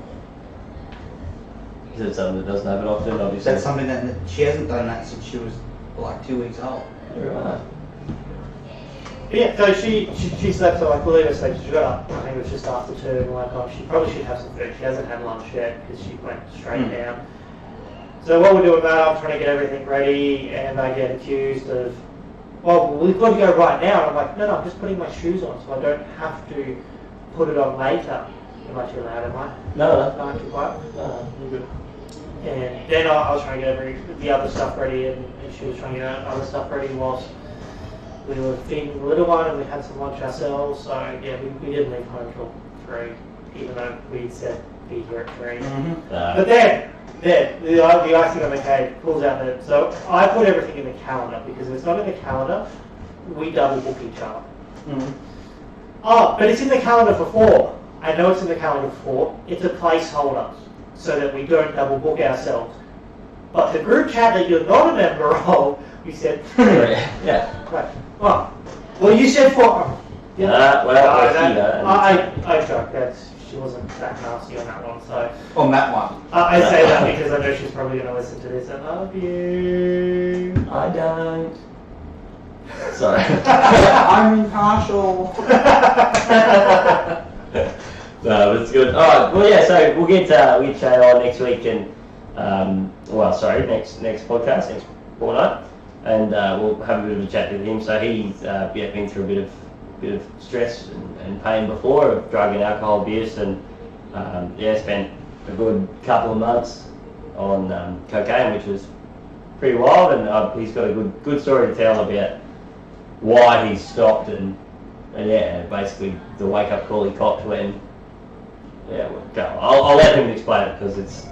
Is it something that doesn't happen often, obviously? That's something that she hasn't done that since she was like 2 weeks old. Right. Yeah, so she slept, so like, we'll leave her sleep. She got up, I think it was just after 2, and we're like, oh, she probably should have some food. She hasn't had lunch yet, because she went straight down. So what we're doing now, I'm trying to get everything ready, and I get accused of, well, we've got to go right now. And I'm like, no, I'm just putting my shoes on, so I don't have to put it on later. Am I too loud, am I? No. No, I'm too quiet? No, you're good. And then I was trying to get the other stuff ready, and she was trying to get other stuff ready whilst we were feeding the little one, and we had some lunch ourselves. So yeah, we didn't leave home till 3, even though we said be here at 3. But then the icing on the cake pulls out that. So I put everything in the calendar, because if it's not in the calendar, we double book each other. Oh, but it's in the calendar for 4. I know it's in the calendar for 4. It's a placeholder, so that we don't double book ourselves. But the group chat that you're not a member of, we said 3. Yeah. Right. Oh, well, you said 4. Yeah. I joke that she wasn't that nasty on that one, so. On that one. I say that because I know she's probably going to listen to this. I love you. I don't. Sorry. I'm impartial. No, it's good. Alright, well yeah, so we'll get Shay on next week, and next podcast, next fortnight, and we'll have a bit of a chat with him. So he's been through a bit of stress and pain before, of drug and alcohol abuse, and spent a good couple of months on cocaine, which was pretty wild, and he's got a good story to tell about why he stopped, and basically the wake up call he copped when. I'll let him explain it, because it's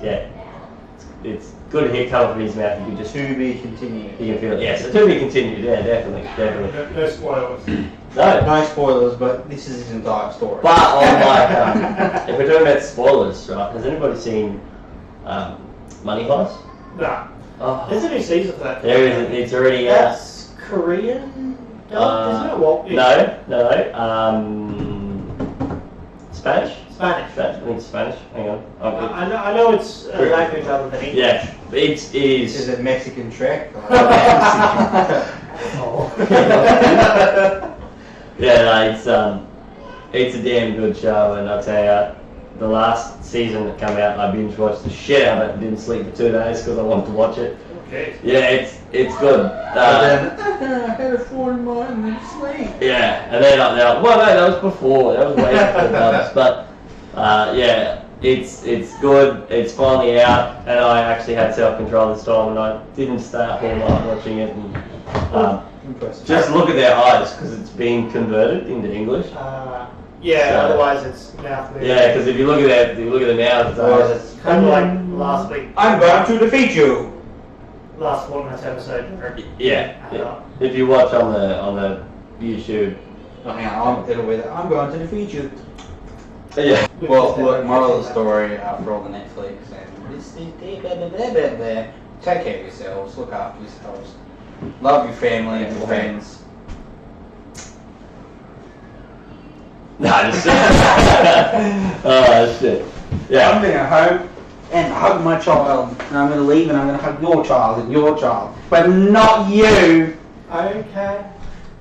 good to hear coming from his mouth. You can just To be continued. you can feel it. Yeah, so to be continued. Yeah, definitely. No spoilers. No, No spoilers, but this is his entire story. but on like if we're talking about spoilers, right? Has anybody seen Money Heist? Nah. Oh, There's a new season for that. there is. It's already. That's Korean? Isn't it? Well, No. Spanish. Spanish. I think it's Spanish. Hang on. I know it's a language other than English. Yeah, it Is is. it Mexican Trek? Oh. It's a damn good show, and I'll tell you, the last season that came out, I binge watched the shit out of it and didn't sleep for 2 days because I wanted to watch it. Jeez. Yeah, it's good. I had a 4 in my sleep. Yeah, and then well, no, that was before. That was way before Bubs. But yeah, it's good. It's finally out, and I actually had self-control this time, and I didn't stay up all night watching it. And just look at their eyes because it's being converted into English. Yeah, So, otherwise it's mouth movement. Yeah, because if you look at the mouth, It's kind of like last week. I'm going to defeat you. Last fortnight's episode. yeah. If you watch on the YouTube. Oh, hang on, it'll be there. I'm going to defeat you. Yeah. Well, look, moral of the story for all the Netflix and this is there. Take care of yourselves. Look after yourselves. Love your family and your friends. Nah, just oh shit. Yeah. I'm gonna hug and hug my child, and I'm gonna leave and I'm gonna hug your child and your child, but not you. Okay.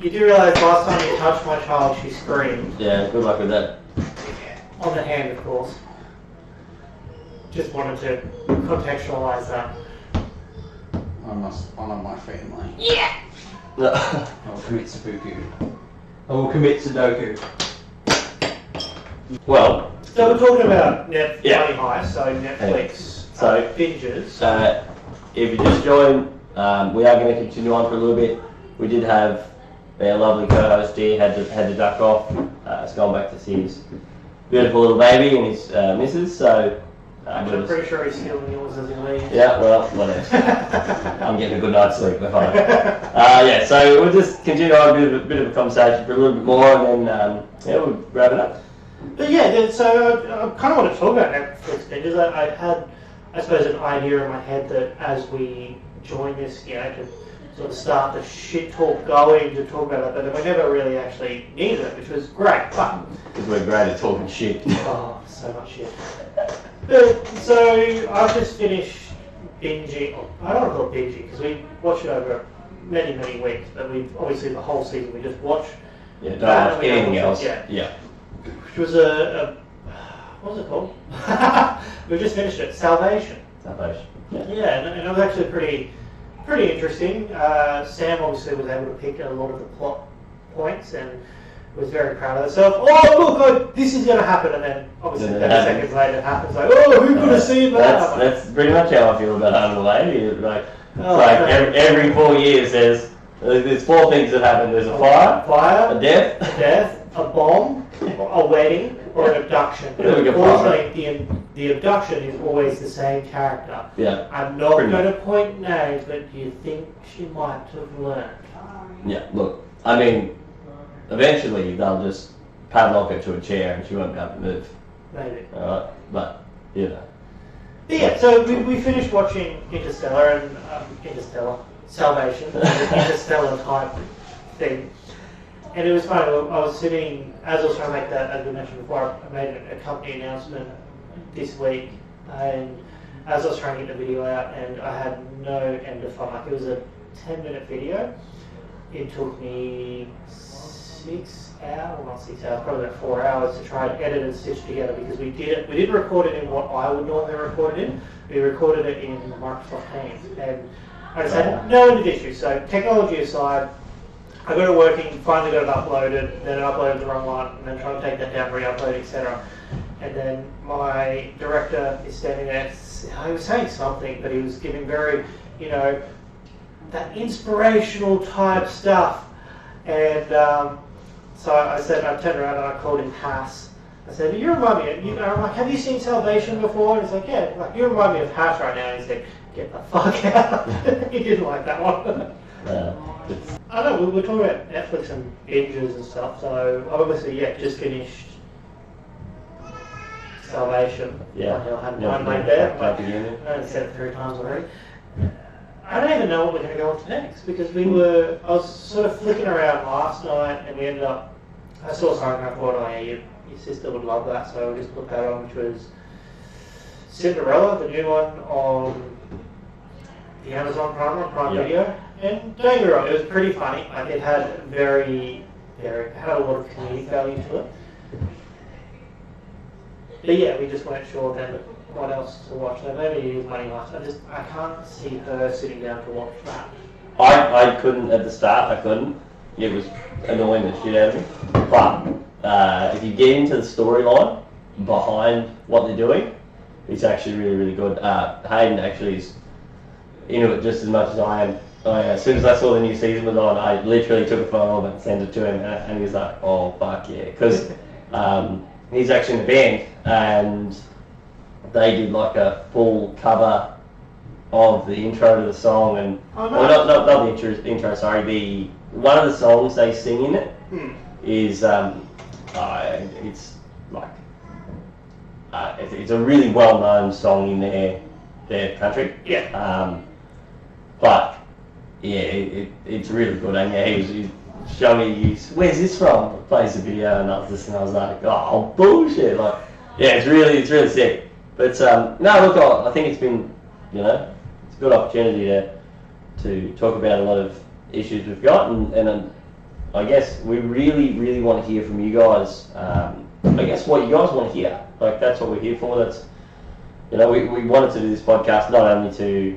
You do realise last time you touched my child, she screamed. Yeah. Good luck with that. On the hand, of course. Just wanted to contextualise that. I must honour my family. Yeah. I will commit seppuku. I will commit Sudoku. Well. So we're talking about Money Yeah. Heist, so Netflix So binges. If you just joined, we are going to continue on for a little bit. We did have our lovely co-host here had to duck off. He's gone back to see his beautiful little baby and his missus. So I'm pretty sure he's stealing yours as he leaves. yeah, well, whatever. I'm getting a good night's sleep. We're fine. Yeah, so we'll just continue on a bit of a conversation for a little bit more, and then yeah, we'll wrap it up. But yeah, so I kind of want to talk about Netflix binges. I had, I suppose, an idea in my head that as we join this, to sort of start the shit talk going to talk about it, but then we never really actually needed it, which was great. But Because we're great at talking shit. oh, so much shit. So I've just finished binging. I don't want to call it binging because we watched it over many weeks, but we obviously the whole season we just watched. Yeah, don't that watch and we anything watched else. it, Yeah. Which was what was it called? We just finished it. Salvation. Salvation. Yeah. Yeah, and it was actually pretty interesting. Sam obviously was able to pick a lot of the plot points and was very proud of herself. Oh look, this is going to happen, and then obviously 30 seconds later it happens. Like, oh, who could have seen that? That's pretty much how I feel about Home and Away. Like, Oh, every 4 years there's 4 things that happen. There's a fire, a death, a bomb, a wedding, or an abduction. Yeah, Unfortunately, the abduction is always the same character. Yeah. I'm not Pretty going to point names, but do you think she might have learned? Yeah, look, I mean, eventually they'll just padlock her to a chair and she won't be able to move. Maybe. Alright, but, you know. But yeah, so we finished watching Interstellar and Salvation, Interstellar type thing. And it was funny, I was sitting, as I was trying to make that, as we mentioned before, I made a company announcement this week, and as I was trying to get the video out, and I had no end of fun. Like, it was a 10-minute video. It took me 6 hours, well not 6 hours, probably about 4 hours to try and edit and stitch together, because we didn't record it in what I would normally record it in. We recorded it in Microsoft Teams, and I just had no end of issues. So technology aside, I got it working, finally got it uploaded, then I uploaded the wrong one, and then tried to take that down, re-upload, etc. And then my director is standing there, he was saying something, but he was giving very, that inspirational type stuff. And so I turned around and I called him Hass. I said, you remind me, I'm like, have you seen Salvation before? And he's like, yeah, like, you remind me of Hass right now. And he said, get the fuck out. He didn't like that one. I don't know, we were talking about Netflix and binges and stuff, so obviously, just finished Salvation. Yeah. I hadn't made that, but I said it 3 times already. I don't even know what we're going to go on to next, because I was sort of flicking around last night, and we ended up, I saw something and I thought, oh yeah, your sister would love that, so we just put that on, which was Cinderella, the new one on the Amazon Prime Video. And don't get me wrong, it was pretty funny. Like, it had had a lot of comedic value to it. But yeah, we just weren't sure then what else to watch. Like maybe it is Money Heist. I can't see her sitting down to watch that. I couldn't at the start. I couldn't. It was annoying the shit out of me. But if you get into the storyline behind what they're doing, it's actually really, really good. Hayden actually is into it just as much as I am. As soon as I saw the new season was on, I literally took a photo of it and sent it to him, and he was like, "Oh fuck yeah!" Because he's actually in a band, and they did like a full cover of the intro to the song, and well, not the intro. Sorry, one of the songs they sing in it is it's like it's a really well known song in their country. Yeah. But yeah, it's really good, and yeah, he showed me where's this from? Plays the video, and I was listening. I was like, oh bullshit! Like, yeah, it's really sick. But no, look, I think it's been, it's a good opportunity to talk about a lot of issues we've got, and I guess we really want to hear from you guys. I guess what you guys want to hear, like that's what we're here for. That's we wanted to do this podcast not only to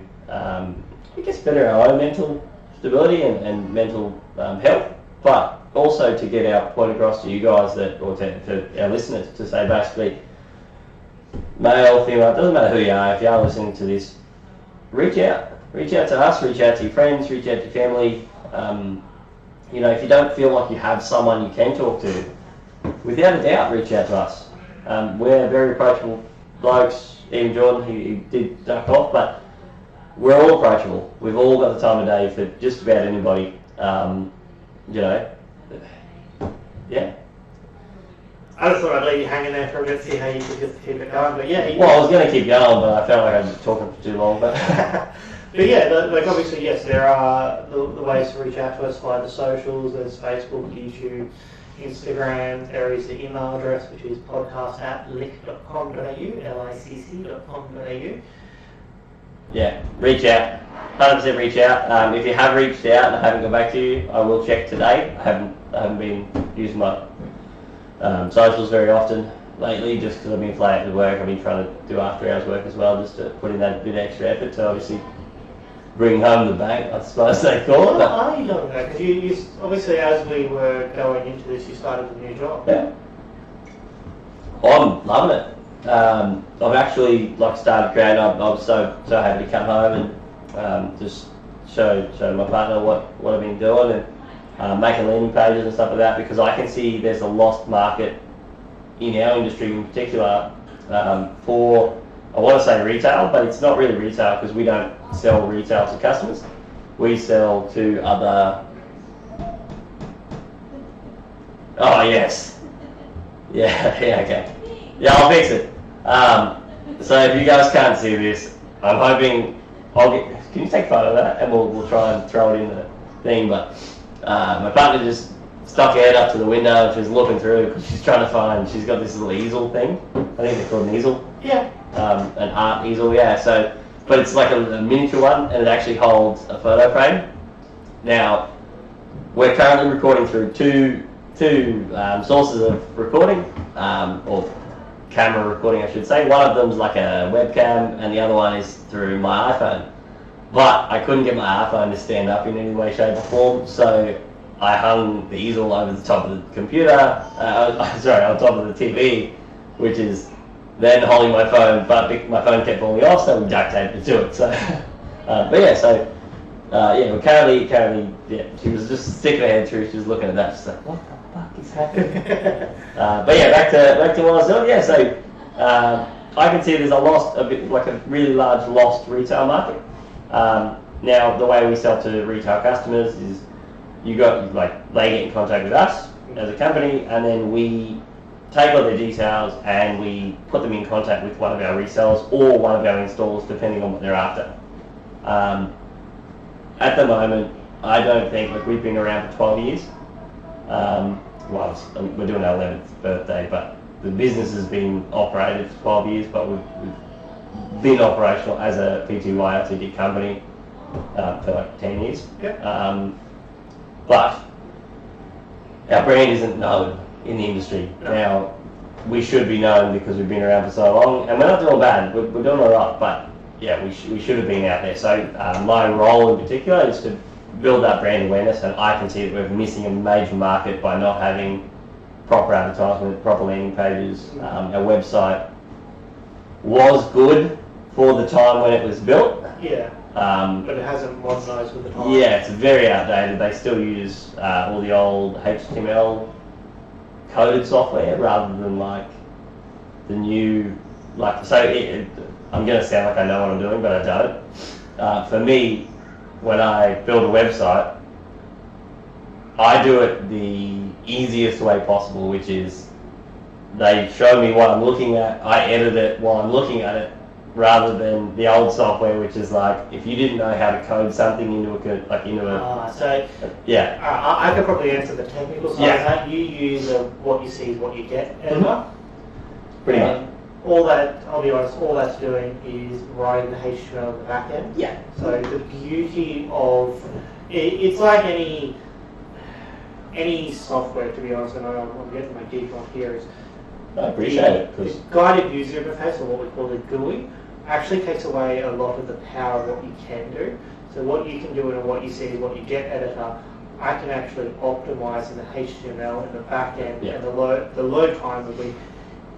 I guess better our own mental stability and mental health, but also to get our point across to you guys or to our listeners to say basically, male, female, it doesn't matter who you are. If you are listening to this, reach out to us, reach out to your friends, reach out to your family. If you don't feel like you have someone you can talk to, without a doubt, reach out to us. We're very approachable blokes. Even Jordan, he did duck off, but we're all approachable. We've all got the time of day for just about anybody. Yeah. I just thought I'd leave you hanging there for a bit, see how you could just keep it going. But yeah. Well, I was going to keep going, but I felt like I was talking for too long. But but yeah, like obviously, yes, there are the ways to reach out to us via the socials. There's Facebook, YouTube, Instagram. There is the email address, which is podcast@licc.com.au, LICC.com.au. Yeah, reach out. 100% reach out. If you have reached out and I haven't got back to you, I will check today. I haven't been using my socials very often lately, just because I've been flat at work. I've been trying to do after hours work as well, just to put in that bit of extra effort to obviously bring home the bank, I suppose they call it. What are you doing that? Because you obviously, as we were going into this, you started a new job. Yeah. I'm loving it. I've actually started creating. I was so happy to come home and just show my partner what I've been doing and making landing pages and stuff like that, because I can see there's a lost market in our industry in particular for, I want to say retail, but it's not really retail because we don't sell retail to customers. We sell to other. Oh yes. Yeah. Okay. Yeah, I'll fix it. So if you guys can't see this, I'm hoping can you take a photo of that and we'll try and throw it in the thing. But my partner just stuck her head up to the window and she's looking through because she's trying to find. She's got this little easel thing. I think they're called an easel. Yeah. An art easel. Yeah. So, but it's like a miniature one and it actually holds a photo frame. Now, we're currently recording through two sources of recording, or camera recording I should say. One of them's like a webcam and the other one is through my iPhone. But I couldn't get my iPhone to stand up in any way, shape or form, so I hung the easel over the top of the computer, on top of the TV, which is then holding my phone, but my phone kept falling off, so we duct taped it to it. So, we're currently, she was just sticking her head through, she was looking at that, she's like, what the fuck is happening? But yeah, back to what I was doing. Yeah, so I can see there's a really large lost retail market. Now the way we sell to retail customers is they get in contact with us as a company, and then we take all their details and we put them in contact with one of our resellers or one of our installers, depending on what they're after. At the moment, I don't think, we've been around for 12 years. We're doing our 11th birthday, but the business has been operated for 12 years, but we've been operational as a PTY LTD company for 10 years. Yep. But our brand isn't known in the industry. No. Now, we should be known because we've been around for so long, and we're not doing bad. We're doing all right, but yeah, we should have been out there. So my role in particular is to build that brand awareness, and I can see that we're missing a major market by not having proper advertisement, proper landing pages. Our website was good for the time when it was built. Yeah. But it hasn't modernised with the time. Yeah, it's very outdated. They still use all the old HTML coded software rather than like the new, like, so I'm going to sound like I know what I'm doing, but I don't. For me, when I build a website, I do it the easiest way possible, which is they show me what I'm looking at, I edit it while I'm looking at it, rather than the old software, which is like, if you didn't know how to code something into I could probably answer the technical side of that. You use what you see is what you get editor. Pretty much. All that, I'll be honest, all that's doing is writing the HTML in the back end. Yeah. So the beauty of it's like any software, to be honest, and I'm getting my geek on here, is I appreciate it. The guided user interface, or what we call the GUI, actually takes away a lot of the power of what you can do. So what you can do and what you see is what you get editor. I can actually optimize in the HTML in the back end, and the load time will be,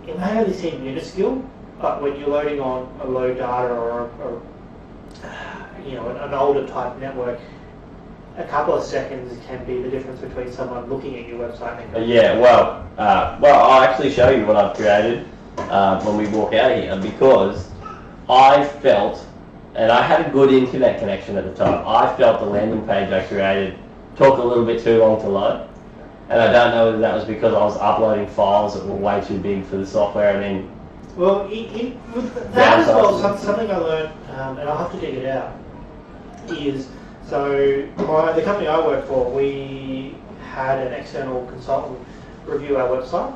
it may only seem minuscule, but when you're loading on a low data or an older type network, a couple of seconds can be the difference between someone looking at your website and going, well, I'll actually show you what I've created when we walk out of here, because I felt, and I had a good internet connection at the time, I felt the landing page I created took a little bit too long to load. And I don't know whether that was because I was uploading files that were way too big for the software, and then... Well, that as well, something I learned, and I'll have to dig it out, is, so the company I work for, we had an external consultant review our website,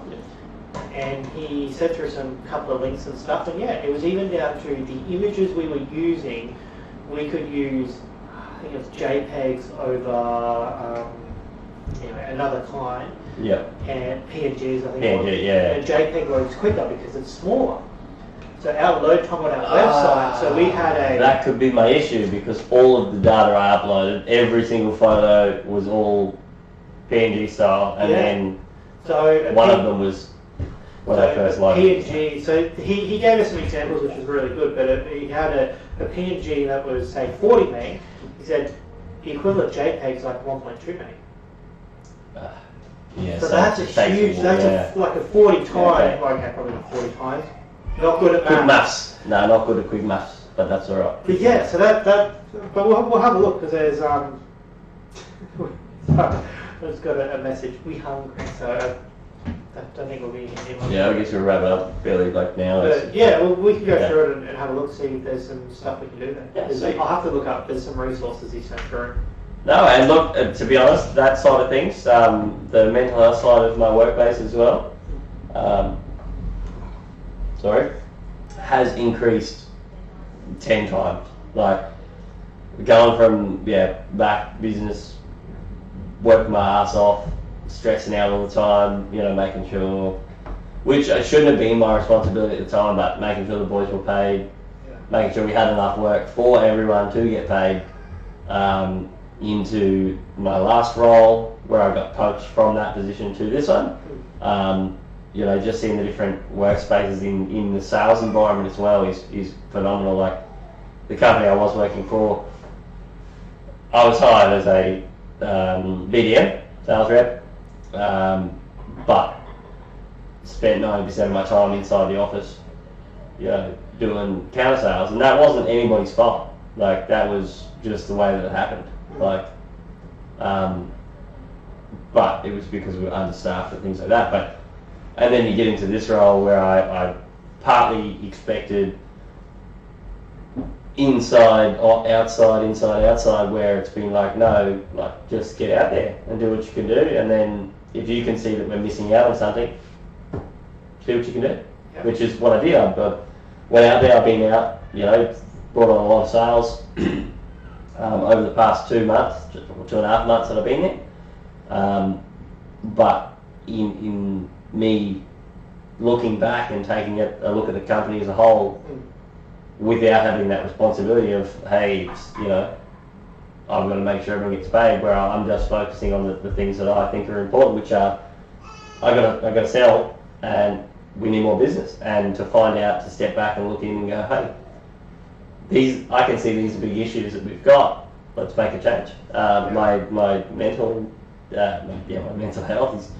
and he sent through some couple of links and stuff, and it was even down to the images we were using. We could use, I think it was JPEGs over another client, and PNGs, I think. And JPEG loads quicker because it's smaller. So our load time on our website, so we had a... That could be my issue, because all of the data I uploaded, every single photo was all PNG style, and then one of them was when I first loaded. PNG, so he gave us some examples which was really good, but he had a PNG that was, say, 40 meg. He said the equivalent JPEG is like 1.2 meg. So that's a huge, like a 40 times, okay, probably not 40 times. Not good at quick maths. No, not good at quick maths, but that's alright. But so but we'll have a look, because there's, I just got a message, we hungry, so I don't think we'll be in. Yeah, I guess we'll wrap it up fairly like now. Well, we can go through it and have a look, see if there's some stuff we can do there. I'll have to look up, there's some resources he sent through. No, and look, to be honest, that side of things, the mental health side of my workplace as well, has increased 10 times. Like, going from, back business, working my ass off, stressing out all the time, making sure, which shouldn't have been my responsibility at the time, but making sure the boys were paid, making sure we had enough work for everyone to get paid, into my last role, where I got poached from that position to this one. Just seeing the different workspaces in the sales environment as well is phenomenal. Like, the company I was working for, I was hired as a BDM, sales rep, but spent 90% of my time inside the office, doing counter sales, and that wasn't anybody's fault. Like, that was just the way that it happened. Like, but it was because we were understaffed and things like that. And then you get into this role where I partly expected inside, outside, where it's been like, no, like, just get out there and do what you can do, and then if you can see that we're missing out on something, see what you can do, which is what I did. I went out there, I've been out, brought on a lot of sales over the past 2 months, 2.5 months that I've been there. But in me looking back and taking a look at the company as a whole without having that responsibility of, hey, you know, I've got to make sure everyone gets paid, where I'm just focusing on the things that I think are important, which are, I got to sell, and we need more business, and to find out, to step back and look in and go, hey, I can see these are big issues that we've got. Let's make a change. My mental, my mental health is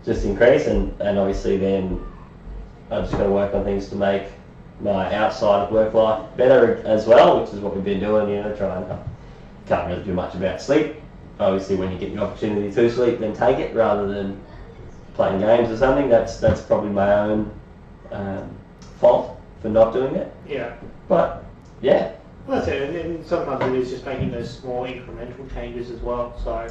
just increased, and obviously then I just got to work on things to make my outside of work life better as well, which is what we've been doing. You know, can't really do much about sleep. Obviously, when you get the opportunity to sleep, then take it rather than playing games or something. That's probably my own fault for not doing it. Yeah. But yeah. Well, that's it, and sometimes it is just making those small incremental changes as well. So,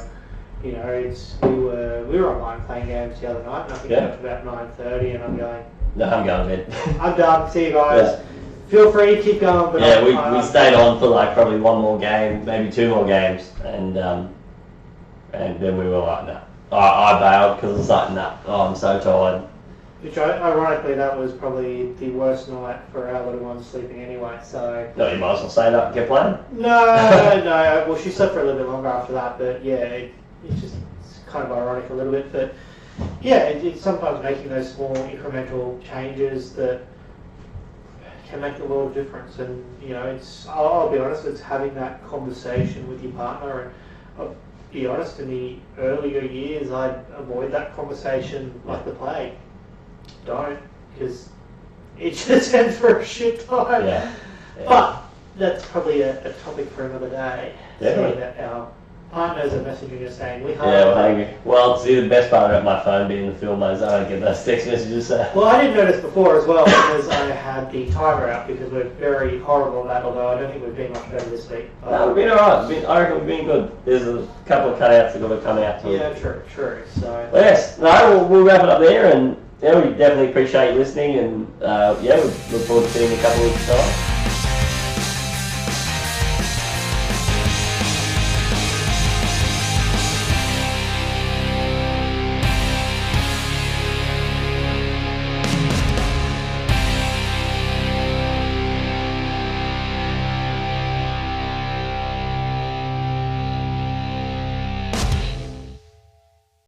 you know, we were online playing games the other night, and I think up to about 9:30, and I'm going. No, I'm going to bed. I'm done. See you guys. Yeah. Feel free to keep going. But yeah, we stayed on for like probably one more game, maybe two more games, and then we were like, no. I bailed because I was like, no, I'm so tired. Which ironically, that was probably the worst night for our little one sleeping anyway. So. No, you might as well stay up and get playing. No. Well, she slept for a little bit longer after that, but yeah, it's kind of ironic a little bit, but. Yeah, it's sometimes making those small incremental changes that can make a lot of difference. And you know, I'll be honest, it's having that conversation with your partner. And I'll be honest, in the earlier years, I'd avoid that conversation like the plague. Don't, because it just ends for a shit time. Yeah. But that's probably a topic for another day. Definitely. That our partners are messaging us saying we hungry. Yeah, we're hungry. Well, see, the best part about my phone being the film is I don't get those text messages. Well, I didn't notice before as well because I had the timer out because we're very horrible at that, although I don't think we've been much better this week. No, we've been alright. I reckon we've been good. There's a couple of cutouts that got to come out. Yeah, true. So. Well, yes, we'll wrap it up there, and yeah, we definitely appreciate you listening, and yeah, we look forward to seeing you in a couple of weeks' time.